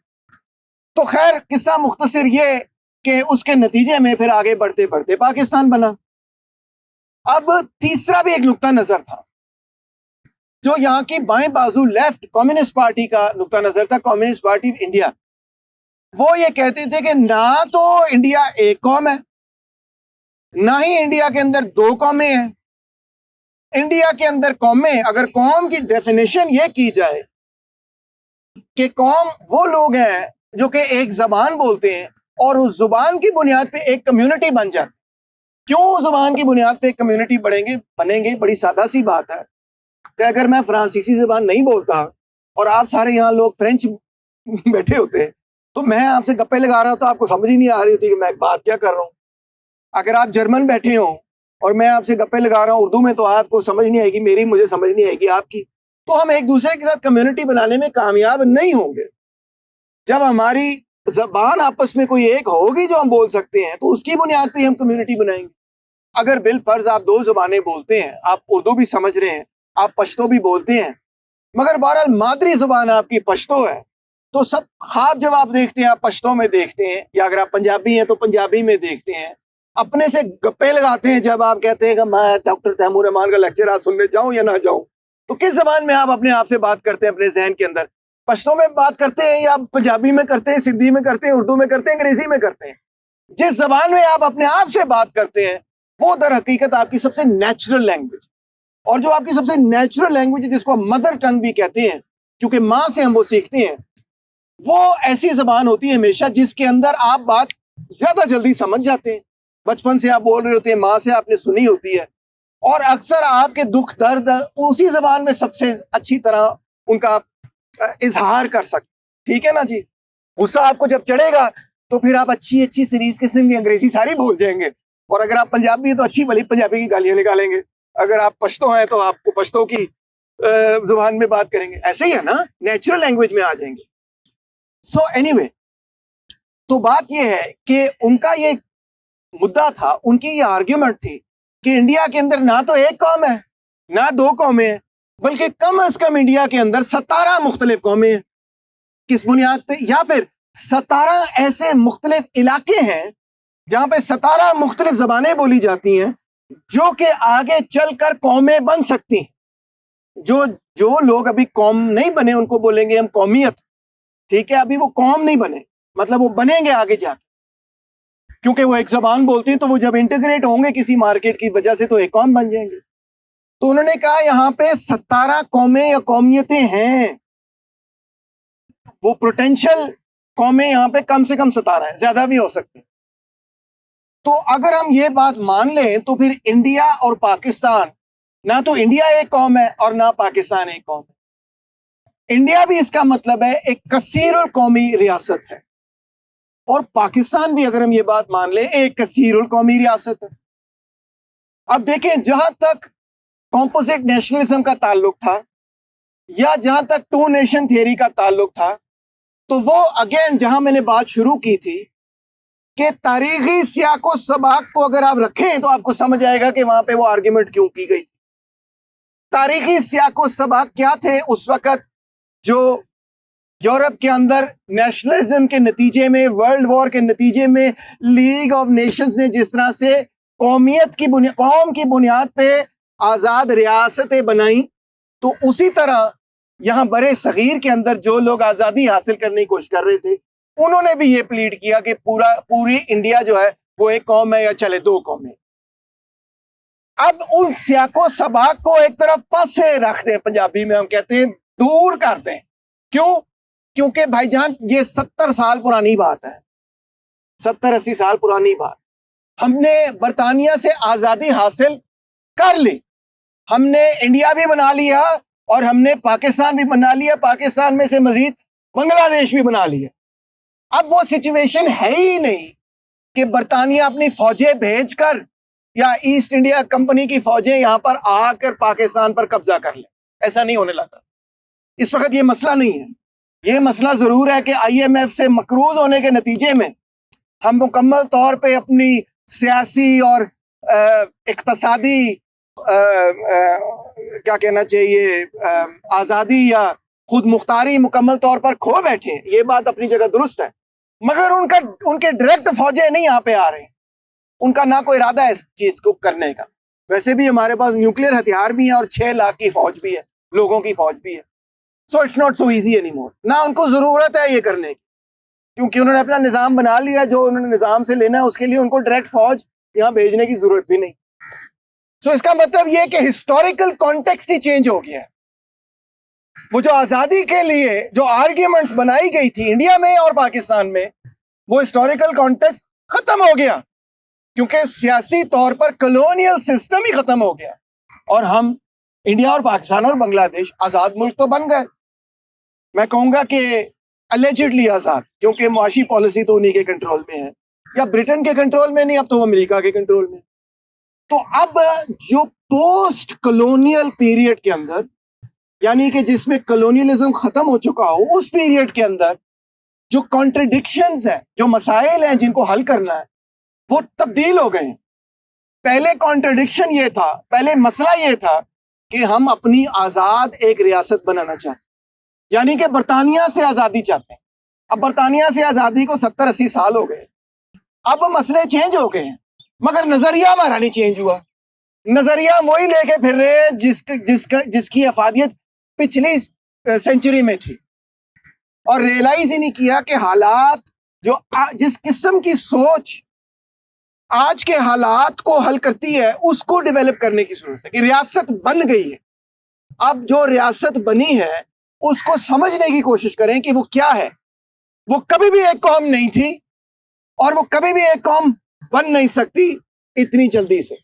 A: تو خیر قصہ مختصر یہ کہ اس کے نتیجے میں پھر آگے بڑھتے بڑھتے پاکستان بنا۔ اب تیسرا بھی ایک نقطہ نظر تھا جو یہاں کی بائیں بازو لیفٹ کمیونسٹ پارٹی کا نقطہ نظر تھا، کمیونسٹ پارٹی آف انڈیا۔ وہ یہ کہتے تھے کہ نہ تو انڈیا ایک قوم ہے، نہ ہی انڈیا کے اندر دو قومیں ہیں۔ انڈیا کے اندر قومیں، اگر قوم کی ڈیفینیشن یہ کی جائے کہ قوم وہ لوگ ہیں جو کہ ایک زبان بولتے ہیں اور اس زبان کی بنیاد پہ ایک کمیونٹی بن جاتی۔ کیوں زبان کی بنیاد پہ ایک کمیونٹی بنیں گے؟ بڑی سادہ سی بات ہے کہ اگر میں فرانسیسی زبان نہیں بولتا اور آپ سارے یہاں لوگ فرینچ بیٹھے ہوتے تو میں آپ سے گپے لگا رہا ہوتا، آپ کو سمجھ ہی نہیں آ رہی ہوتی کہ میں بات کیا کر رہا ہوں۔ اگر آپ جرمن بیٹھے ہوں اور میں آپ سے گپے لگا رہا ہوں اردو میں تو آپ کو سمجھ نہیں آئے گی میری، مجھے سمجھ نہیں آئے گی آپ کی، تو ہم ایک دوسرے کے ساتھ کمیونٹی بنانے میں کامیاب نہیں ہوں گے۔ جب ہماری زبان آپس میں کوئی ایک ہوگی جو ہم بول سکتے ہیں تو اس کی بنیاد پہ ہم کمیونٹی بنائیں گے۔ اگر بالفرض آپ دو زبانیں بولتے ہیں، آپ اردو بھی سمجھ رہے ہیں، آپ پشتو بھی بولتے ہیں، مگر بہرحال مادری زبان آپ کی پشتو ہے، تو سب خواب جب آپ دیکھتے ہیں آپ پشتو میں دیکھتے ہیں، یا اگر آپ پنجابی ہیں تو پنجابی میں دیکھتے ہیں، اپنے سے گپے لگاتے ہیں جب آپ کہتے ہیں کہ میں ڈاکٹر تیمور رحمان کا لیکچر آج سننے جاؤں یا نہ جاؤں، تو کس زبان میں آپ اپنے آپ سے بات کرتے ہیں اپنے ذہن کے اندر؟ پشتو میں بات کرتے ہیں یا پنجابی میں کرتے ہیں، سندھی میں کرتے ہیں، اردو میں کرتے ہیں، انگریزی میں کرتے ہیں؟ جس زبان میں آپ اپنے آپ سے بات کرتے ہیں وہ در حقیقت آپ کی سب سے نیچرل لینگویج، اور جو آپ کی سب سے نیچرل لینگویج ہے جس کو مدر ٹنگ بھی کہتے ہیں کیونکہ ماں سے ہم وہ سیکھتے ہیں، وہ ایسی زبان ہوتی ہے ہمیشہ جس کے اندر آپ بات زیادہ جلدی سمجھ جاتے ہیں۔ بچپن سے آپ بول رہے ہوتے ہیں، ماں سے آپ نے سنی ہوتی ہے، اور اکثر آپ کے دکھ درد اسی زبان میں سب سے اچھی طرح ان کا اظہار کر سکتے۔ ٹھیک ہے نا جی؟ غصہ آپ کو جب چڑھے گا تو پھر آپ اچھی اچھی سیریز قسم کی انگریزی ساری بھول جائیں گے، اور اگر آپ پنجابی ہیں تو اچھی بھلی پنجابی کی گالیاں نکالیں گے، اگر آپ پشتو ہیں تو آپ کو پشتو کی زبان میں بات کریں گے۔ ایسے ہی ہے نا، نیچرل لینگویج میں آ جائیں گے۔ سو اینی وے، تو بات یہ ہے کہ ان کا یہ مدعا تھا، ان کی یہ آرگیومنٹ تھی کہ انڈیا کے اندر نہ تو ایک قوم ہے نہ دو قومیں ہیں، بلکہ کم از کم انڈیا کے اندر 17 مختلف قومیں ہیں۔ کس بنیاد پہ؟ یا پھر 17 ایسے مختلف علاقے ہیں جہاں پہ 17 مختلف زبانیں بولی جاتی ہیں جو کہ آگے چل کر قومیں بن سکتی ہیں۔ جو لوگ ابھی قوم نہیں بنے ان کو بولیں گے ہم قومیت، ٹھیک ہے؟ ابھی وہ قوم نہیں بنے، مطلب وہ بنیں گے آگے جا کے، کیونکہ وہ ایک زبان بولتے ہیں تو وہ جب انٹیگریٹ ہوں گے کسی مارکیٹ کی وجہ سے تو ایک قوم بن جائیں گے۔ تو انہوں نے کہا یہاں پہ 17 قومیں یا قومیتیں ہیں، وہ پوٹینشل قومیں یہاں پہ کم سے کم 17 ہیں، زیادہ بھی ہو سکتے ہیں۔ تو اگر ہم یہ بات مان لیں تو پھر انڈیا اور پاکستان، نہ تو انڈیا ایک قوم ہے اور نہ پاکستان ایک قوم ہے۔ انڈیا بھی اس کا مطلب ہے ایک کثیر القومی ریاست ہے، اور پاکستان بھی اگر ہم یہ بات مان لیں ایک کثیر القومی ریاست ہے۔ اب دیکھیں، جہاں تک کمپوزٹ نیشنلزم کا تعلق تھا یا جہاں تک ٹو نیشن تھیوری کا تعلق تھا، تو وہ اگین جہاں میں نے بات شروع کی تھی کہ تاریخی سیاق و سباق کو اگر آپ رکھیں تو آپ کو سمجھ آئے گا کہ وہاں پہ وہ آرگیومنٹ کیوں کی گئی تھی۔ تاریخی سیاق و سباق کیا تھے اس وقت جو یورپ کے اندر نیشنلزم کے نتیجے میں، ورلڈ وار کے نتیجے میں لیگ آف نیشنز نے جس طرح سے قوم کی بنیاد پہ آزاد ریاستیں بنائیں، تو اسی طرح یہاں برے صغیر کے اندر جو لوگ آزادی حاصل کرنے کی کوشش کر رہے تھے انہوں نے بھی یہ پلیڈ کیا کہ پوری انڈیا جو ہے وہ ایک قوم ہے یا چلے دو قومیں۔ اب ان سیاق و سباق کو ایک طرف پاسے رکھ دیں، پنجابی میں ہم کہتے ہیں دور کر دیں۔ کیوں؟ کیونکہ بھائی جان یہ 70 سال پرانی بات ہے، 70-80 سال پرانی بات. ہم نے برطانیہ سے آزادی حاصل کر لی، ہم نے انڈیا بھی بنا لیا اور ہم نے پاکستان بھی بنا لیا، پاکستان میں سے مزید بنگلہ دیش بھی بنا لیا. اب وہ سچویشن ہے ہی نہیں کہ برطانیہ اپنی فوجیں بھیج کر یا ایسٹ انڈیا کمپنی کی فوجیں یہاں پر آ کر پاکستان پر قبضہ کر لیں. ایسا نہیں ہونے لگا. اس وقت یہ مسئلہ نہیں ہے. یہ مسئلہ ضرور ہے کہ آئی ایم ایف سے مقروض ہونے کے نتیجے میں ہم مکمل طور پہ اپنی سیاسی اور اقتصادی کیا کہنا چاہیے آزادی یا خود مختاری مکمل طور پر کھو بیٹھے ہیں. یہ بات اپنی جگہ درست ہے، مگر ان کے ڈائریکٹ فوجیں نہیں یہاں پہ آ رہے ہیں. ان کا نہ کوئی ارادہ ہے اس چیز کو کرنے کا. ویسے بھی ہمارے پاس نیوکلیر ہتھیار بھی ہیں اور 6 لاکھ کی فوج بھی ہے، لوگوں کی فوج بھی ہے. So it's not so easy any more. نہ ان کو ضرورت ہے یہ کرنے کی، کیونکہ انہوں نے اپنا نظام بنا لیا. جو انہوں نے نظام سے لینا ہے اس کے لیے ان کو ڈائریکٹ فوج یہاں بھیجنے کی ضرورت بھی نہیں. سو اس کا مطلب یہ کہ ہسٹوریکل کانٹیکسٹ ہی چینج ہو گیا ہے. وہ جو آزادی کے لیے جو آرگیومنٹس بنائی گئی تھی انڈیا میں اور پاکستان میں، وہ ہسٹوریکل کانٹیکسٹ ختم ہو گیا، کیونکہ سیاسی طور پر کلونیل سسٹم ہی ختم ہو گیا اور ہم انڈیا اور پاکستان اور بنگلہ دیش آزاد ملک تو بن گئے. میں کہوں گا کہ اللیجڈلی آزاد، کیونکہ معاشی پالیسی تو انہی کے کنٹرول میں ہے، یا برٹن کے کنٹرول میں نہیں، اب تو امریکہ کے کنٹرول میں. تو اب جو پوسٹ کلونیل پیریڈ کے اندر، یعنی کہ جس میں کلونیلزم ختم ہو چکا ہو، اس پیریڈ کے اندر جو کانٹرڈکشنز ہیں، جو مسائل ہیں جن کو حل کرنا ہے، وہ تبدیل ہو گئے ہیں. پہلے کانٹرڈکشن یہ تھا، پہلے مسئلہ یہ تھا کہ ہم اپنی آزاد ایک ریاست بنانا چاہتے ہیں، یعنی کہ برطانیہ سے آزادی چاہتے ہیں. اب برطانیہ سے آزادی کو 70-80 سال ہو گئے. اب مسئلے چینج ہو گئے ہیں، مگر نظریہ ہمارا نہیں چینج ہوا. نظریہ وہی لے کے پھر رہے ہیں جس کی افادیت پچھلی سینچری میں تھی، اور ریئلائز ہی نہیں کیا کہ حالات جس قسم کی سوچ آج کے حالات کو حل کرتی ہے اس کو ڈیولپ کرنے کی ضرورت ہے. کہ ریاست بن گئی ہے، اب جو ریاست بنی ہے اس کو سمجھنے کی کوشش کریں کہ وہ کیا ہے. وہ کبھی بھی ایک قوم نہیں تھی اور وہ کبھی بھی ایک قوم بن نہیں سکتی اتنی جلدی سے.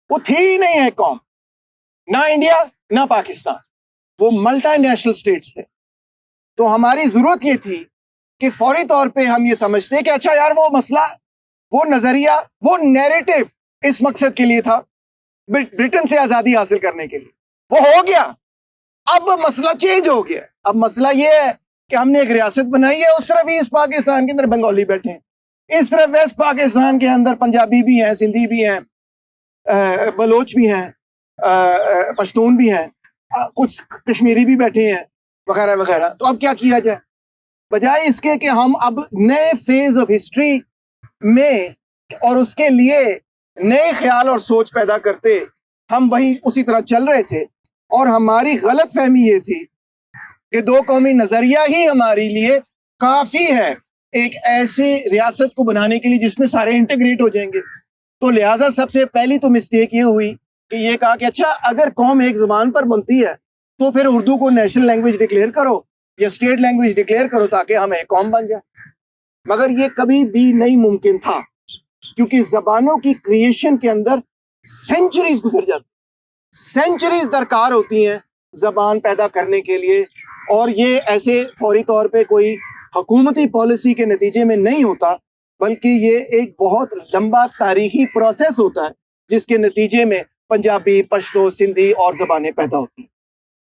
A: وہ تھی ہی نہیں ایک قوم، نہ انڈیا نہ پاکستان، وہ ملٹی نیشنل سٹیٹس تھے. تو ہماری ضرورت یہ تھی کہ فوری طور پہ ہم یہ سمجھتے کہ اچھا یار، وہ مسئلہ، وہ نظریہ، وہ نیریٹو اس مقصد کے لیے تھا، برٹن سے آزادی حاصل کرنے کے لیے، وہ ہو گیا. اب مسئلہ چینج ہو گیا. اب مسئلہ یہ ہے کہ ہم نے ایک ریاست بنائی ہے. اس طرف ایسٹ پاکستان کے اندر بنگالی بیٹھے ہیں، اس طرف ویسٹ پاکستان کے اندر پنجابی بھی ہیں، سندھی بھی ہیں، بلوچ بھی ہیں، پشتون بھی ہیں، کچھ کشمیری بھی بیٹھے ہیں، وغیرہ وغیرہ. تو اب کیا کیا جائے؟ بجائے اس کے کہ ہم اب نئے فیز آف ہسٹری میں اور اس کے لیے نئے خیال اور سوچ پیدا کرتے، ہم وہیں اسی طرح چل رہے تھے. اور ہماری غلط فہمی یہ تھی کہ 2 قومی نظریہ ہی ہمارے لیے کافی ہے ایک ایسی ریاست کو بنانے کے لیے جس میں سارے انٹیگریٹ ہو جائیں گے. تو لہٰذا سب سے پہلی تو مسٹیک یہ ہوئی کہ یہ کہا کہ اچھا اگر قوم ایک زبان پر بنتی ہے تو پھر اردو کو نیشنل لینگویج ڈکلیئر کرو یا اسٹیٹ لینگویج ڈکلیئر کرو تاکہ ہم ایک قوم بن جائے. مگر یہ کبھی بھی نہیں ممکن تھا، کیونکہ زبانوں کی کریشن کے اندر سینچریز گزر جاتی، سینچریز درکار ہوتی ہیں زبان پیدا کرنے کے لیے. اور یہ ایسے فوری طور پہ کوئی حکومتی پالیسی کے نتیجے میں نہیں ہوتا، بلکہ یہ ایک بہت لمبا تاریخی پروسیس ہوتا ہے جس کے نتیجے میں پنجابی، پشتو، سندھی اور زبانیں پیدا ہوتی ہیں.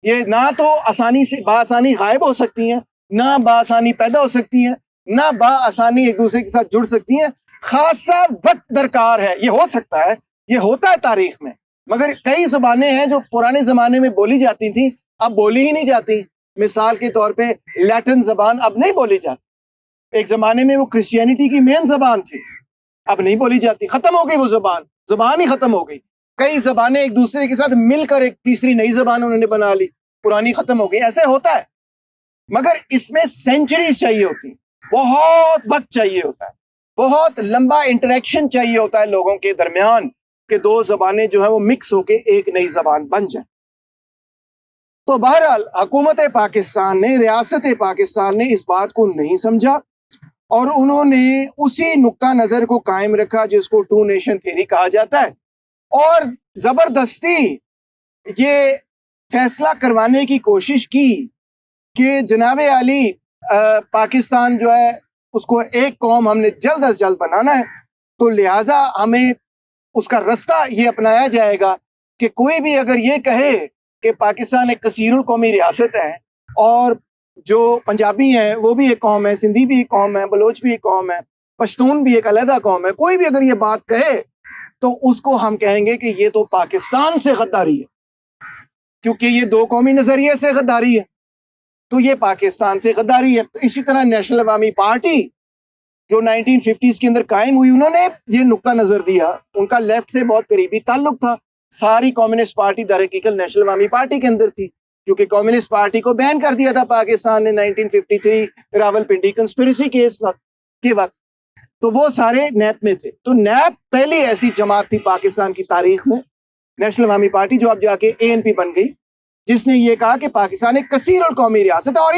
A: یہ نہ تو آسانی سے بآسانی غائب ہو سکتی ہیں، نہ بآسانی پیدا ہو سکتی ہیں، نہ بآسانی ایک دوسرے کے ساتھ جڑ سکتی ہیں. خاصا وقت درکار ہے. یہ ہو سکتا ہے، یہ ہوتا ہے تاریخ میں، مگر کئی زبانیں ہیں جو پرانے زمانے میں بولی جاتی تھیں اب بولی ہی نہیں جاتی. مثال کے طور پہ لیٹن زبان اب نہیں بولی جاتی. ایک زمانے میں وہ کرسچینٹی کی مین زبان تھی، اب نہیں بولی جاتی، ختم ہو گئی وہ زبان ہی ختم ہو گئی. کئی زبانیں ایک دوسرے کے ساتھ مل کر ایک تیسری نئی زبان انہوں نے بنا لی، پرانی ختم ہو گئی. ایسے ہوتا ہے، مگر اس میں سینچریز چاہیے ہوتی، بہت وقت چاہیے ہوتا ہے، بہت لمبا انٹریکشن چاہیے ہوتا ہے لوگوں کے درمیان کہ 2 زبانیں جو ہیں وہ مکس ہو کے ایک نئی زبان بن جائیں. تو بہرحال حکومت پاکستان نے، ریاست پاکستان نے اس بات کو نہیں سمجھا اور انہوں نے اسی نقطہ نظر کو قائم رکھا جس کو ٹو نیشن تھیوری کہا جاتا ہے، اور زبردستی یہ فیصلہ کروانے کی کوشش کی کہ جناب علی پاکستان جو ہے اس کو ایک قوم ہم نے جلد از جلد بنانا ہے، تو لہٰذا ہمیں اس کا رستہ یہ اپنایا جائے گا کہ کوئی بھی اگر یہ کہے کہ پاکستان ایک کثیر القومی ریاست ہے اور جو پنجابی ہیں وہ بھی ایک قوم ہے، سندھی بھی ایک قوم ہے، بلوچ بھی ایک قوم ہے، پشتون بھی ایک علیحدہ قوم ہے، کوئی بھی اگر یہ بات کہے تو اس کو ہم کہیں گے کہ یہ تو پاکستان سے غداری ہے، کیونکہ یہ دو قومی نظریے سے غداری ہے، تو یہ پاکستان سے غداری ہے۔ تو اسی طرح نیشنل عوامی پارٹی جو 1950s کے اندر قائم ہوئی، انہوں نے یہ نقطہ نظر دیا، ان کا لیفٹ سے بہت قریبی تعلق تھا، ساری کمیونسٹ پارٹی در حقیقت نیشنل عوامی پارٹی کے اندر تھی، کیونکہ کمیونسٹ پارٹی کو بین کر دیا تھا پاکستان نے 1953 راولپنڈی کنسپریسی کیس کے وقت، تو وہ سارے نیپ میں تھے۔ تو نیپ پہلی ایسی جماعت تھی پاکستان کی تاریخ میں، نیشنل عوامی پارٹی، جو اب جا کے ANP بن گئی، جس نے یہ کہا کہ پاکستان ایک کثیر القومی ریاست ہے، اور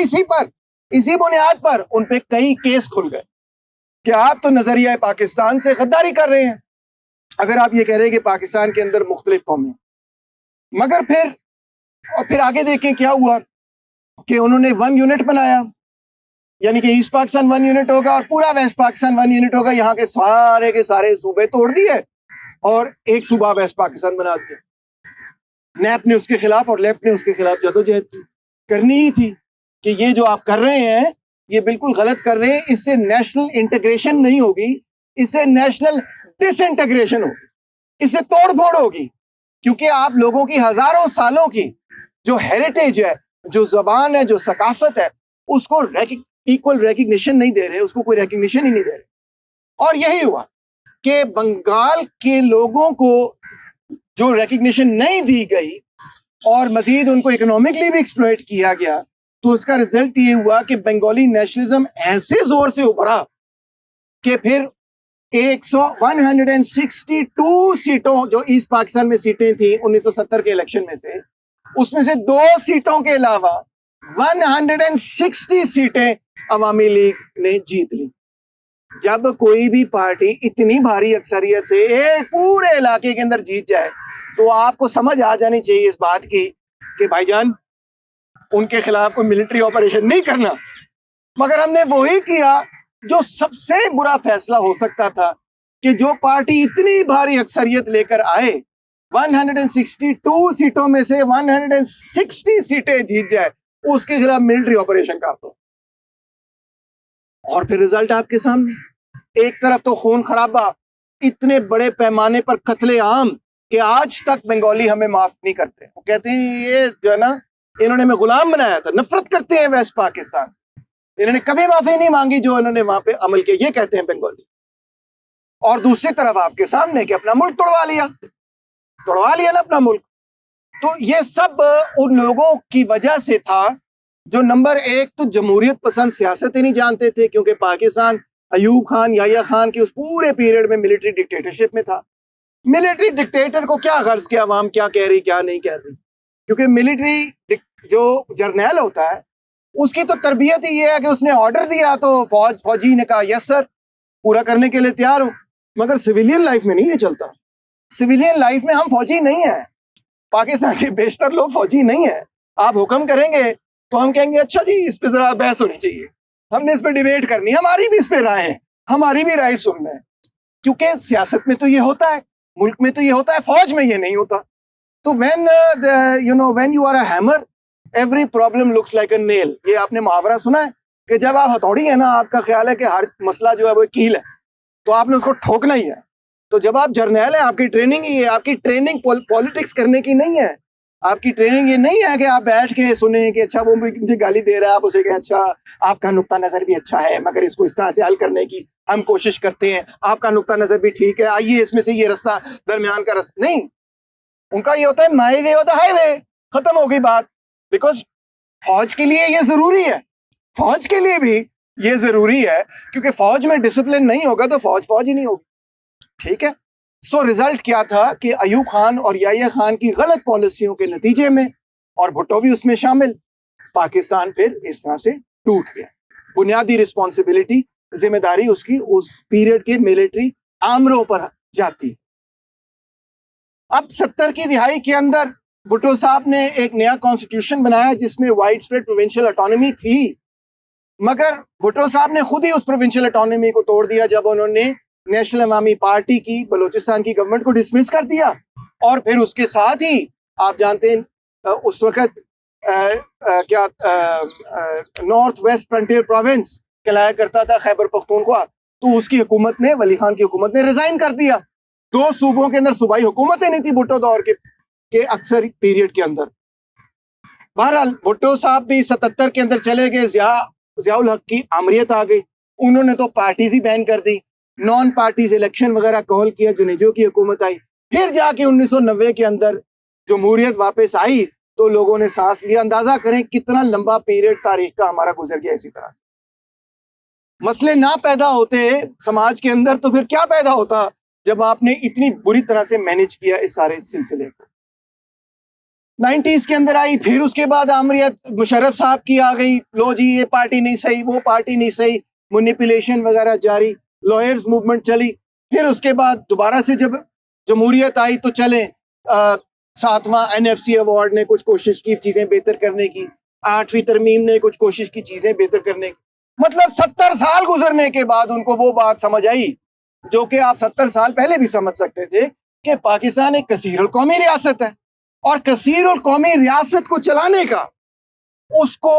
A: اسی بنیاد پر ان پہ کئی کیس کھل گئے کہ آپ تو نظریہ پاکستان سے غداری کر رہے ہیں اگر آپ یہ کہہ رہے ہیں کہ پاکستان کے اندر مختلف قومیں۔ مگر پھر آگے دیکھیں کیا ہوا کہ انہوں نے 1 یونٹ بنایا، یعنی کہ ایسٹ پاکستان 1 یونٹ ہوگا اور پورا ویسٹ پاکستان 1 یونٹ ہوگا، یہاں کے سارے صوبے توڑ دیے اور ایک صوبہ ویسٹ پاکستان بنا دیا۔ نیپ نے اس کے خلاف اور لیفٹ نے اس کے خلاف جدوجہد کی، کرنی ہی تھی کہ یہ جو آپ کر رہے ہیں یہ بالکل غلط کر رہے ہیں، اس سے نیشنل انٹیگریشن نہیں ہوگی، اس سے نیشنل ڈس انٹیگریشن ہوگی، اس سے توڑ پھوڑ ہوگی، کیونکہ آپ لوگوں کی ہزاروں سالوں کی جو ہیریٹیج ہے، جو زبان ہے، جو ثقافت ہے، اس کو ایکول ریکگنیشن نہیں دے رہے، اس کو کوئی ریکگنیشن ہی نہیں دے رہے۔ اور یہی ہوا کہ بنگال کے لوگوں کو جو ریکگنیشن نہیں دی گئی اور مزید ان کو اکنامکلی بھی ایکسپلوئٹ کیا گیا، تو اس کا رزلٹ یہ ہوا کہ بنگالی نیشنلزم ایسے زور سے ابھرا کہ پھر 162 سیٹوں جو ایسٹ پاکستان میں سیٹیں تھیں 1970 کے الیکشن میں سے، اس میں سے 2 سیٹوں کے علاوہ 160 سیٹیں عوامی لیگ نے جیت لی۔ جب کوئی بھی پارٹی اتنی بھاری اکثریت سے ایک پورے علاقے کے اندر جیت جائے تو آپ کو سمجھ آ جانی چاہیے اس بات کی کہ بھائی جان ان کے خلاف کوئی ملٹری آپریشن نہیں کرنا۔ مگر ہم نے وہی کیا جو سب سے برا فیصلہ ہو سکتا تھا کہ جو پارٹی اتنی بھاری اکثریت لے کر آئے 162 سیٹوں میں سے 160 سیٹیں جیت جائے، اس کے خلاف ملٹری آپریشن کا تو، اور پھر رزلٹ آپ کے سامنے، ایک طرف تو خون خرابہ، اتنے بڑے پیمانے پر قتل عام کہ آج تک بنگالی ہمیں معاف نہیں کرتے، وہ کہتے ہیں یہ جو ہے نا انہوں نے ہمیں غلام بنایا تھا، نفرت کرتے ہیں ویسٹ پاکستان، انہوں نے کبھی معافی نہیں مانگی جو انہوں نے وہاں پہ عمل کیا، یہ کہتے ہیں بنگالی۔ اور دوسری طرف آپ کے سامنے کہ اپنا ملک توڑوا لیا نا اپنا ملک۔ تو یہ سب ان لوگوں کی وجہ سے تھا جو نمبر 1 تو جمہوریت پسند سیاست ہی نہیں جانتے تھے، کیونکہ پاکستان ایوب خان، یحییٰ خان کے اس پورے پیریڈ میں ملٹری ڈکٹیٹرشپ میں تھا۔ ملٹری ڈکٹیٹر کو کیا غرض کہ عوام کیا کہہ رہی کیا نہیں کہہ رہی، کیونکہ ملٹری جو جرنیل ہوتا ہے اس کی تو تربیت ہی یہ ہے کہ اس نے آرڈر دیا تو فوجی نے کہا یس سر، پورا کرنے کے لیے تیار ہوں۔ مگر سویلین لائف میں نہیں یہ چلتا، سویلین لائف میں ہم فوجی نہیں ہیں، پاکستان کے بیشتر لوگ فوجی نہیں ہیں۔ آپ حکم کریں گے تو ہم کہیں گے اچھا جی اس پہ ذرا بحث ہونی چاہیے، ہم نے اس پہ ڈیبیٹ کرنی ہے، ہماری بھی اس پہ رائے ہے، ہماری بھی رائے سننا ہے، کیونکہ سیاست میں تو یہ ہوتا ہے، ملک میں تو یہ ہوتا ہے، فوج میں یہ نہیں ہوتا۔ تو when you are a hammer every problem looks like a nail، یہ آپ نے محاورہ سنا ہے کہ جب آپ ہتھوڑی ہیں نا، آپ کا خیال ہے کہ ہر مسئلہ جو ہے وہ کیل ہے، تو آپ نے اس کو ٹھوکنا ہی ہے۔ تو جب آپ جرنیل ہیں، آپ کی ٹریننگ ہی ہے، آپ کی ٹریننگ پالیٹکس کرنے کی نہیں ہے، آپ کی ٹریننگ یہ نہیں ہے کہ آپ بیٹھ کے سنیں کہ اچھا وہ مجھے گالی دے رہا ہے، آپ اسے کہیں اچھا آپ کا نقطہ نظر بھی اچھا ہے مگر اس کو اس طرح سے حل کرنے کی ہم کوشش کرتے ہیں، آپ کا نقطہ نظر بھی ٹھیک ہے، آئیے اس میں سے یہ رستہ درمیان کا رستہ نہیں۔ ان کا یہ ہوتا ہے مائی وے ہوتا ہے ہائی وے، ختم ہو گئی بات۔ بیکاز فوج کے لیے یہ ضروری ہے، فوج کے لیے بھی یہ ضروری ہے، کیونکہ فوج میں ڈسپلن نہیں ہوگا تو فوج ہی نہیں ہوگی، ٹھیک ہے۔ سو ریزلٹ کیا تھا کہ ایوب خان اور یحییٰ خان کی غلط پالیسیوں کے نتیجے میں اور بھٹو بھی اس میں شامل. پاکستان پھر اس طرح سے ٹوٹ گیا. بنیادی رسپانسبلٹی, ذمہ داری اس کی اس پیریڈ کے ملٹری آمروں پر جاتی. اب 70 کی دہائی کے اندر بھٹو صاحب نے ایک نیا کانسٹیٹیوشن بنایا جس میں وائڈ اسپریڈ پروونشل اٹانومی تھی, مگر بھٹو صاحب نے خود ہی اس پروونشل اٹانومی کو توڑ دیا جب انہوں نے نیشنل عوامی پارٹی کی بلوچستان کی گورنمنٹ کو ڈسمس کر دیا. اور پھر اس کے ساتھ ہی آپ جانتے ہیں اس وقت کیا نارتھ ویسٹ فرنٹیئر پروونس کہلایا کرتا تھا خیبر پختونخوا, تو اس کی حکومت نے, ولی خان کی حکومت نے ریزائن کر دیا. 2 صوبوں کے اندر صوبائی حکومتیں نہیں تھی بھٹو دور کے اکثر پیریڈ کے اندر. بہرحال بھٹو صاحب بھی 77 کے اندر چلے گئے, ضیاء الحق کی آمریت آ گئی, انہوں نے تو پارٹیز ہی بین کر دی, نان پارٹیز الیکشن وغیرہ کال کیا, جنیجو کی حکومت آئی. پھر جا کے 1990 کے اندر جمہوریت واپس آئی تو لوگوں نے سانس لیا. اندازہ کریں کتنا لمبا پیریڈ تاریخ کا ہمارا گزر گیا. اسی طرح مسئلے نہ پیدا ہوتے سماج کے اندر تو پھر کیا پیدا ہوتا جب آپ نے اتنی بری طرح سے مینج کیا اس سارے سلسلے کو. 90s کے اندر آئی, پھر اس کے بعد آمریت مشرف صاحب کی آ گئی, لو جی یہ پارٹی نہیں صحیح, وہ پارٹی نہیں صحیح, مینیپولیشن وغیرہ جاری, لائرز موومنٹ چلی. پھر اس کے بعد دوبارہ سے جب جمہوریت آئی تو چلیں 7واں NFC ایوارڈ نے کچھ کوشش کی چیزیں بہتر کرنے کی, 8ویں ترمیم نے کچھ کوشش کی چیزیں بہتر کرنے کی. مطلب 70 سال گزرنے کے بعد ان کو وہ بات سمجھ آئی جو کہ آپ 70 سال پہلے بھی سمجھ سکتے تھے کہ پاکستان ایک کثیر القومی ریاست ہے, اور کثیر القومی ریاست کو چلانے کا, اس کو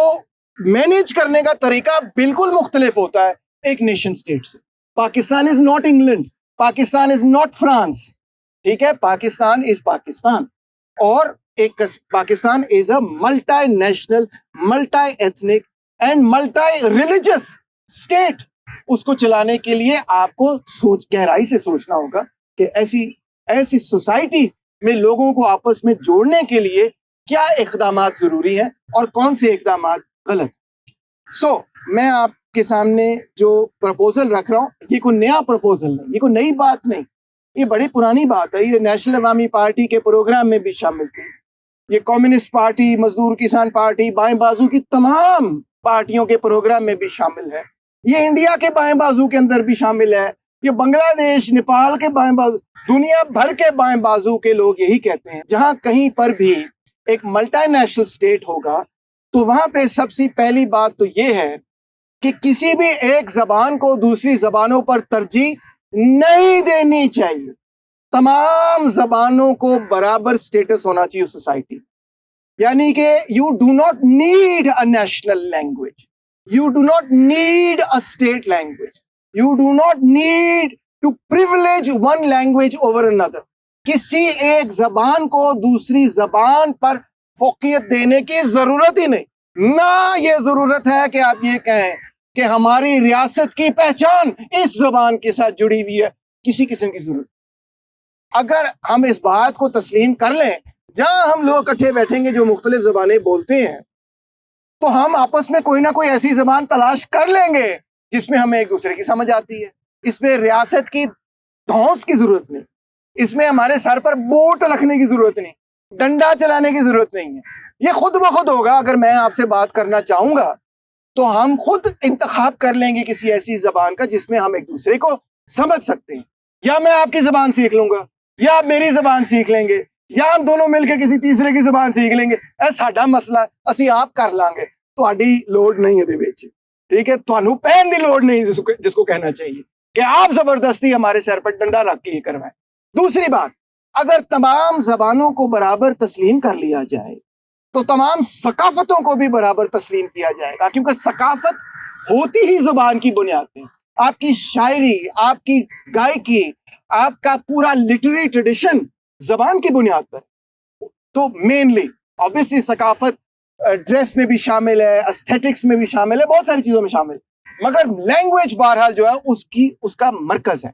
A: مینیج کرنے کا طریقہ بالکل مختلف ہوتا ہے ایک نیشن سٹیٹ سے. Pakistan is not England, Pakistan is not France, ٹھیک ہے, پاکستان از پاکستان, اور ایک Pakistan is a multinational, multiethnic and multireligious state. اس کو چلانے کے لیے آپ کو گہرائی سے سوچنا ہوگا کہ ایسی سوسائٹی میں لوگوں کو آپس میں جوڑنے کے لیے کیا اقدامات ضروری ہیں اور کون سے اقدامات غلط. میں آپ کے سامنے جو پرپوزل رکھ رہا ہوں, یہ کوئی نیا پرپوزل نہیں, یہ کوئی نئی بات نہیں, یہ بڑی پرانی بات ہے. یہ نیشنل عوامی پارٹی کے پروگرام میں بھی شامل تھی, یہ کمیونسٹ پارٹی, مزدور کسان پارٹی, بائیں بازو کی تمام پارٹیوں کے پروگرام میں بھی شامل ہے. یہ انڈیا کے بائیں بازو کے اندر بھی شامل ہے, یہ بنگلہ دیش, نیپال کے بائیں بازو, دنیا بھر کے بائیں بازو کے لوگ یہی کہتے ہیں. جہاں کہیں پر بھی ایک ملٹی نیشنل اسٹیٹ ہوگا تو وہاں پہ سب سے پہلی بات تو یہ ہے کہ کسی بھی ایک زبان کو دوسری زبانوں پر ترجیح نہیں دینی چاہیے. تمام زبانوں کو برابر سٹیٹس ہونا چاہیے سوسائٹی. یعنی کہ you do not need a national language, you do not need a state language, you do not need to privilege one language over another. کسی ایک زبان کو دوسری زبان پر فوقیت دینے کی ضرورت ہی نہیں. نہ یہ ضرورت ہے کہ آپ یہ کہیں کہ ہماری ریاست کی پہچان اس زبان کے ساتھ جڑی ہوئی ہے, کسی قسم کی ضرورت. اگر ہم اس بات کو تسلیم کر لیں, جہاں ہم لوگ اکٹھے بیٹھیں گے جو مختلف زبانیں بولتے ہیں, تو ہم آپس میں کوئی نہ کوئی ایسی زبان تلاش کر لیں گے جس میں ہمیں ایک دوسرے کی سمجھ آتی ہے. اس میں ریاست کی دھونس کی ضرورت نہیں, اس میں ہمارے سر پر بوٹ رکھنے کی ضرورت نہیں, ڈنڈا چلانے کی ضرورت نہیں ہے. یہ خود بخود ہوگا. اگر میں آپ سے بات کرنا چاہوں گا تو ہم خود انتخاب کر لیں گے کسی ایسی زبان کا جس میں ہم ایک دوسرے کو سمجھ سکتے ہیں. یا میں آپ کی زبان سیکھ لوں گا, یا آپ میری زبان سیکھ لیں گے, یا ہم دونوں مل کے کسی تیسرے کی زبان سیکھ لیں گے. ساڈا مسئلہ اسی آپ کر لیں گے, تہاڈی لوڑ نہیں ہے دے وچ, ٹھیک ہے, تھانوں پہن دی لوڑ نہیں جس کو کہنا چاہیے کہ آپ زبردستی ہمارے سر پر ڈنڈا رکھ کے یہ کروائیں. دوسری بات, اگر تمام زبانوں کو برابر تسلیم کر لیا جائے تو تمام ثقافتوں کو بھی برابر تسلیم کیا جائے گا, کیونکہ ثقافت ہوتی ہی زبان کی بنیاد پہ. آپ کی شاعری, آپ کی گائکی, آپ کا پورا لٹریری ٹریڈیشن زبان کی بنیاد پر. تو مینلی obviously ثقافت ڈریس میں بھی شامل ہے, ایستھیٹکس میں بھی شامل ہے, بہت ساری چیزوں میں شامل ہے, مگر لینگویج بہرحال جو ہے اس کا مرکز ہے.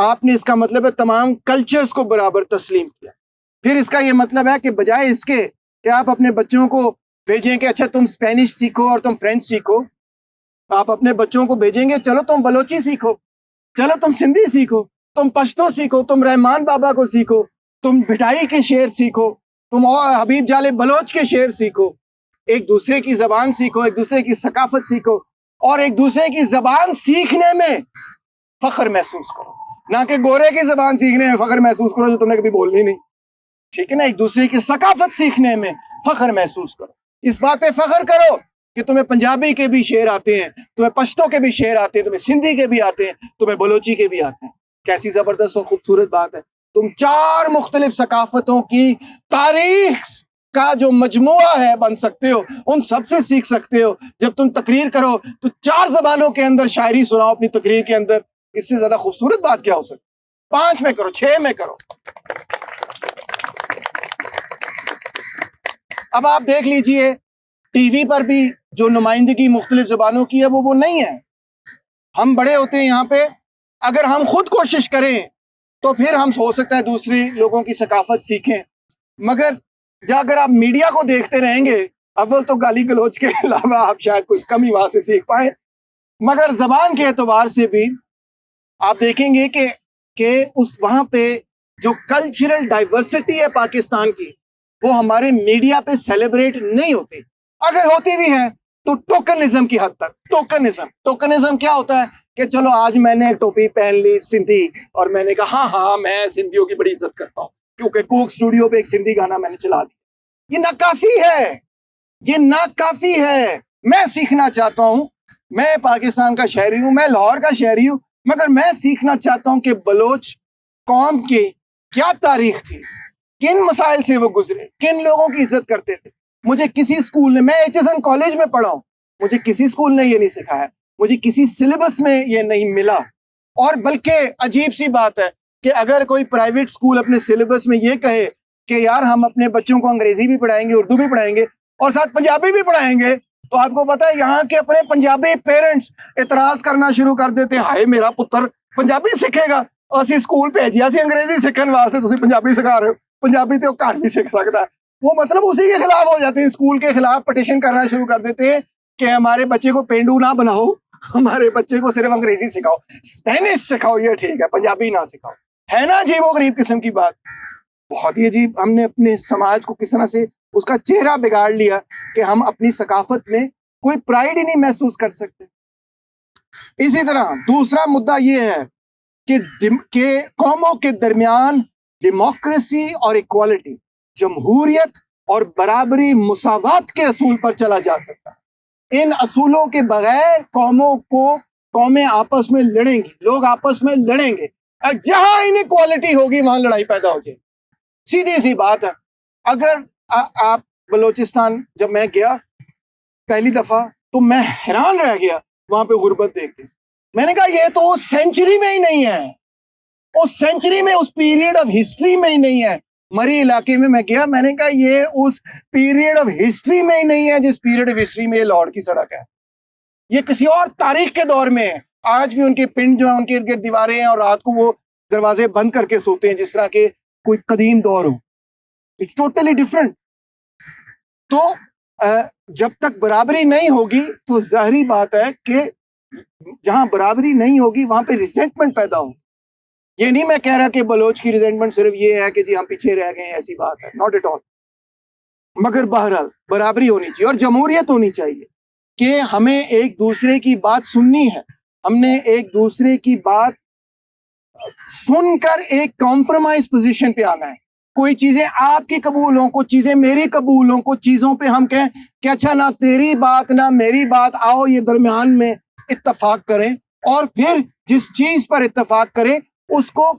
A: آپ نے اس کا مطلب ہے تمام کلچرز کو برابر تسلیم کیا. پھر اس کا یہ مطلب ہے کہ بجائے اس کے کہ آپ اپنے بچوں کو بھیجیں کہ اچھا تم اسپینش سیکھو اور تم فرینچ سیکھو, آپ اپنے بچوں کو بھیجیں گے چلو تم بلوچی سیکھو, چلو تم سندھی سیکھو, تم پشتو سیکھو, تم رحمان بابا کو سیکھو, تم بھٹائی کے شعر سیکھو, تم اور حبیب جالے بلوچ کے شعر سیکھو، ایک دوسرے کی زبان سیکھو، ایک دوسرے کی ثقافت سیکھو، اور ایک دوسرے کی زبان سیکھنے میں فخر محسوس کرو، نہ کہ گورے کی زبان سیکھنے میں فخر محسوس کرو جو تم نے کبھی بولنی نہیں، ٹھیک ہے نا؟ ایک دوسرے کی ثقافت سیکھنے میں فخر محسوس کرو، اس بات پہ فخر کرو کہ تمہیں پنجابی کے بھی شعر آتے ہیں، تمہیں پشتو کے بھی شعر آتے ہیں، تمہیں سندھی کے بھی آتے ہیں، تمہیں بلوچی کے بھی آتے ہیں۔ کیسی زبردست اور خوبصورت بات ہے، تم 4 مختلف ثقافتوں کی تاریخ کا جو مجموعہ ہے بن سکتے ہو، ان سب سے سیکھ سکتے ہو۔ جب تم تقریر کرو تو 4 زبانوں کے اندر شاعری سناؤ اپنی تقریر کے اندر، اس سے زیادہ خوبصورت بات کیا ہو سکتی؟ 5 میں کرو، 6 میں کرو۔ اب آپ دیکھ لیجئے ٹی وی پر بھی جو نمائندگی مختلف زبانوں کی ہے وہ نہیں ہے۔ ہم بڑے ہوتے ہیں یہاں پہ، اگر ہم خود کوشش کریں تو پھر ہم ہو سکتا ہے دوسرے لوگوں کی ثقافت سیکھیں، مگر اگر آپ میڈیا کو دیکھتے رہیں گے، اول تو گالی گلوچ کے علاوہ آپ شاید کچھ کم ہی وہاں سے سیکھ پائیں، مگر زبان کے اعتبار سے بھی آپ دیکھیں گے کہ اس وہاں پہ جو کلچرل ڈائیورسٹی ہے پاکستان کی، وہ ہمارے میڈیا پہ سیلیبریٹ نہیں ہوتی، اگر ہوتی بھی ہے تو ٹوکنزم کی حد تک۔ ٹوکنزم کیا ہوتا ہے کہ چلو آج میں نے ٹوپی پہن لی سندھی، اور میں نے کہا ہاں میں سندھیوں کی بڑی عزت کرتا ہوں کیونکہ کوک اسٹوڈیو پہ ایک سندھی گانا میں نے چلا دیا۔ یہ ناکافی ہے، یہ ناکافی ہے۔ میں سیکھنا چاہتا ہوں، میں پاکستان کا شہری ہوں، میں لاہور کا شہری ہوں، مگر میں سیکھنا چاہتا ہوں کہ بلوچ قوم کی کیا تاریخ تھی، کن مسائل سے وہ گزرے، کن لوگوں کی عزت کرتے تھے۔ مجھے کسی سکول نے، میں ایچ ایس این کالج میں پڑھا ہوں، مجھے کسی سکول نے یہ نہیں سکھایا، مجھے کسی سلیبس میں یہ نہیں ملا۔ اور بلکہ عجیب سی بات ہے کہ اگر کوئی پرائیویٹ سکول اپنے سلیبس میں یہ کہے کہ یار ہم اپنے بچوں کو انگریزی بھی پڑھائیں گے، اردو بھی پڑھائیں گے، اور ساتھ پنجابی بھی پڑھائیں گے، تو آپ کو پتا ہے یہاں کے اپنے پنجابی پیرنٹس اعتراض کرنا شروع کر دیتے ہیں، ہائے میرا پتر پنجابی سیکھے گا، اسی سکول بھیجیا سی انگریزی سیکھن واسطے، تسی پنجابی سکھا رہے ہو، پنجابی تو گھر بھی سیکھ سکتا ہے۔ وہ مطلب اسی کے خلاف ہو جاتے ہیں، اسکول کے خلاف پٹیشن کرنا شروع کر دیتے ہیں کہ ہمارے بچے کو پینڈو نہ بناؤ، ہمارے بچے کو صرف انگریزی سکھاؤ، اسپینش سکھاؤ، یہ ٹھیک ہے، پنجابی نہ سکھاؤ۔ ہے نا عجیب و غریب قسم کی بات، بہت ہی عجیب۔ ہم نے اپنے سماج کو کس طرح سے اس کا چہرہ بگاڑ لیا کہ ہم اپنی ثقافت میں کوئی پرائیڈ ہی نہیں محسوس کر سکتے۔ اسی طرح دوسرا مدعا یہ ہے کہ قوموں کے درمیان ڈیموکریسی اور ایکوالٹی، جمہوریت اور برابری، مساوات کے اصول پر چلا جا سکتا ہے۔ ان اصولوں کے بغیر قومیں آپس میں لڑیں گی، لوگ آپس میں لڑیں گے، جہاں انیکوالٹی ہوگی وہاں لڑائی پیدا ہو جائے گی، سیدھی سی بات ہے۔ اگر آپ بلوچستان، جب میں گیا پہلی دفعہ تو میں حیران رہ گیا وہاں پہ غربت دیکھ کے، میں نے کہا یہ تو اس سینچری میں ہی نہیں ہے، اس سینچری میں، اس پیریڈ آف ہسٹری میں ہی نہیں ہے۔ مری علاقے میں گیا، میں نے کہا یہ اس پیریڈ آف ہسٹری میں ہی نہیں ہے جس پیریڈ آف ہسٹری میں یہ لاہور کی سڑک ہے، یہ کسی اور تاریخ کے دور میں ہے۔ آج بھی ان کے پنڈ جو ہیں ان کے ارد گرد دیواریں ہیں، اور رات کو وہ دروازے بند کر کے سوتے ہیں جس طرح کے کوئی قدیم دور ہو۔ It's totally different. تو جب تک برابری نہیں ہوگی تو ظاہری بات ہے کہ جہاں برابری نہیں ہوگی وہاں پہ ریزنٹمنٹ پیدا ہوگی۔ یہ نہیں میں کہہ رہا کہ بلوچ کی ریزنٹمنٹ صرف یہ ہے کہ جی ہم پیچھے رہ گئے ہیں، ایسی بات ہے، ناٹ ایٹ آل، مگر بہرحال برابری ہونی چاہیے اور جمہوریت ہونی چاہیے کہ ہمیں ایک دوسرے کی بات سننی ہے، ہم نے ایک دوسرے کی بات سن کر ایک کمپرومائز پوزیشن پہ آنا ہے۔ کوئی چیزیں آپ کی قبول ہوں، کوئی چیزیں میری قبول ہوں، کوئی چیزوں پہ ہم کہیں کہ اچھا نہ تیری بات نہ میری بات، آؤ یہ درمیان میں اتفاق کریں، اور پھر جس چیز پر اتفاق کریں اس کو،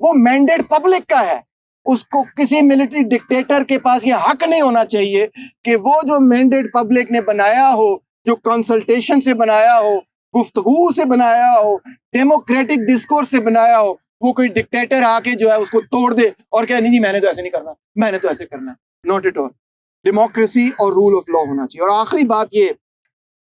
A: وہ مینڈیٹ پبلک کا ہے، اس کو کسی ملٹری ڈکٹیٹر کے پاس یہ حق نہیں ہونا چاہیے کہ وہ جو مینڈیٹ پبلک نے بنایا ہو، جو کنسلٹیشن سے بنایا ہو، گفتگو سے بنایا ہو، ڈیموکریٹک ڈسکورس سے بنایا ہو، وہ کوئی ڈکٹیٹر آ کے جو ہے اس کو توڑ دے اور کہ نہیں میں نے تو ایسے نہیں کرنا، میں نے تو ایسے کرنا۔ ناٹ ایٹ آل، ڈیموکریسی اور رول آف لا ہونا چاہیے۔ اور آخری بات یہ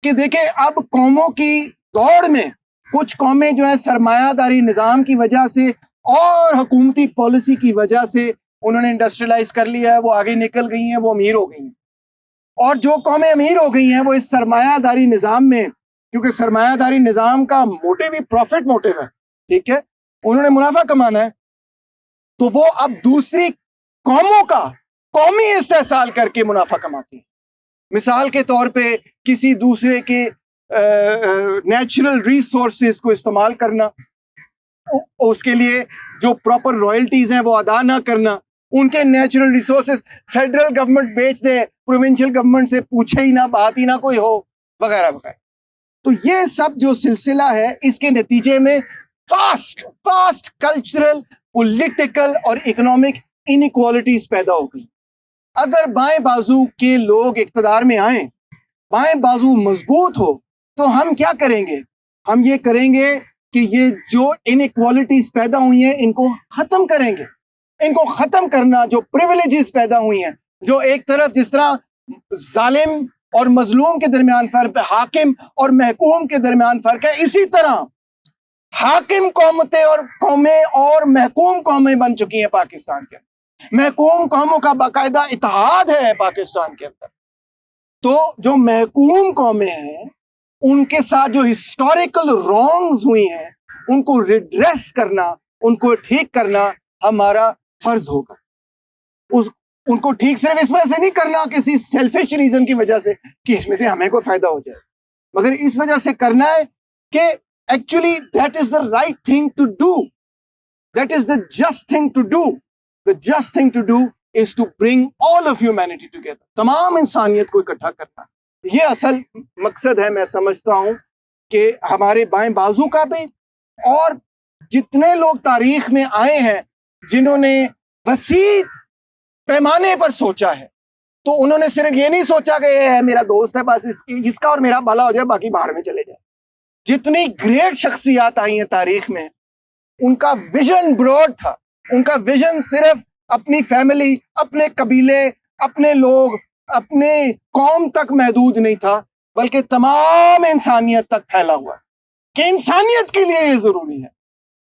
A: کہ دیکھیں اب قوموں کی دوڑ میں کچھ قومیں جو ہیں سرمایہ داری نظام کی وجہ سے اور حکومتی پالیسی کی وجہ سے انہوں نے انڈسٹریلائز کر لیا ہے، وہ آگے نکل گئی ہیں، وہ امیر ہو گئی ہیں، اور جو قومیں امیر ہو گئی ہیں وہ اس سرمایہ داری نظام میں، کیونکہ سرمایہ داری نظام کا موٹیو ہی پروفٹ موٹیو ہے، ٹھیک ہے، انہوں نے منافع کمانا ہے، تو وہ اب دوسری قوموں کا قومی استحصال کر کے منافع کماتی ہیں. مثال کے طور پہ کسی دوسرے کے نیچرل ریسورسز کو استعمال کرنا، اس کے لیے جو پراپر رائلٹیز ہیں وہ ادا نہ کرنا، ان کے نیچرل ریسورسز فیڈرل گورنمنٹ بیچ دے، پروونشل گورنمنٹ سے پوچھے ہی نہ، بات ہی نہ کوئی ہو، وغیرہ وغیرہ. تو یہ سب جو سلسلہ ہے، اس کے نتیجے میں فاسٹ کلچرل، پولیٹیکل اور اکنامک انیکوالٹیز پیدا ہو گئی. اگر بائیں بازو کے لوگ اقتدار میں آئیں، بائیں بازو مضبوط ہو، تو ہم کیا کریں گے؟ ہم یہ کریں گے کہ یہ جو انیکوالٹیز پیدا ہوئی ہیں ان کو ختم کریں گے. ان کو ختم کرنا، جو پریویلیجز پیدا ہوئی ہیں، جو ایک طرف جس طرح ظالم اور مظلوم کے درمیان فرق ہے، حاکم اور محکوم کے درمیان فرق ہے، اسی طرح حاکم قومیں اور محکوم قومیں بن چکی ہیں پاکستان کے اندر. محکوم قوموں کا باقاعدہ اتحاد ہے پاکستان کے اندر. تو جو محکوم قومیں ہیں ان کے ساتھ جو ہسٹوریکل رانگز ہوئی ہیں ان کو ریڈریس کرنا، ان کو ٹھیک کرنا ہمارا فرض ہوگا. ان کو ٹھیک صرف اس وجہ سے نہیں کرنا کسی سیلفش ریزن کی وجہ سے کہ اس میں سے ہمیں کوئی فائدہ ہو جائے، مگر اس وجہ سے کرنا ہے کہ actually that is the right thing to do, that is the just thing to do. The just thing to do is to bring all of humanity together. تمام انسانیت کو اکٹھا کرنا، یہ اصل مقصد ہے. میں سمجھتا ہوں کہ ہمارے بائیں بازو کا بھی، اور جتنے لوگ تاریخ میں آئے ہیں جنہوں نے وسیع پیمانے پر سوچا ہے، تو انہوں نے صرف یہ نہیں سوچا کہ یہ ہے میرا دوست ہے بس اس کا اور میرا بھلا ہو جائے باقی باہر میں چلے جائے. جتنی گریٹ شخصیات آئی ہیں تاریخ میں، ان کا ویژن براڈ تھا. ان کا ویژن صرف اپنی فیملی، اپنے قبیلے، اپنے لوگ، اپنے قوم تک محدود نہیں تھا، بلکہ تمام انسانیت تک پھیلا ہوا کہ انسانیت کے لیے یہ ضروری ہے.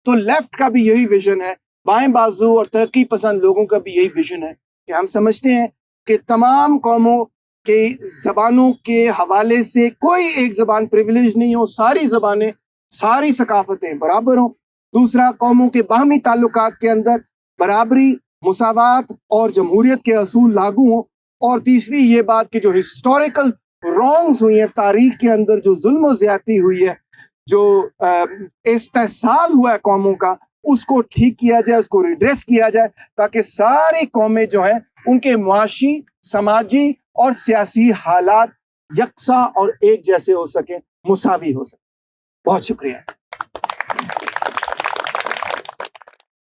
A: تو لیفٹ کا بھی یہی ویژن ہے، بائیں بازو اور ترقی پسند لوگوں کا بھی یہی ویژن ہے کہ ہم سمجھتے ہیں کہ تمام قوموں کے زبانوں کے حوالے سے کوئی ایک زبان پریویلیج نہیں ہو، ساری زبانیں، ساری ثقافتیں برابر ہوں. دوسرا، قوموں کے باہمی تعلقات کے اندر برابری، مساوات اور جمہوریت کے اصول لاگو ہوں. اور تیسری یہ بات کہ جو ہسٹوریکل رانگز ہوئی ہیں تاریخ کے اندر، جو ظلم و زیادتی ہوئی ہے، جو استحصال ہوا ہے قوموں کا، اس کو ٹھیک کیا جائے، اس کو ریڈریس کیا جائے، تاکہ ساری قومیں جو ہیں ان کے معاشی، سماجی اور سیاسی حالات یکساں اور ایک جیسے ہو سکیں، مساوی ہو سکیں. بہت شکریہ.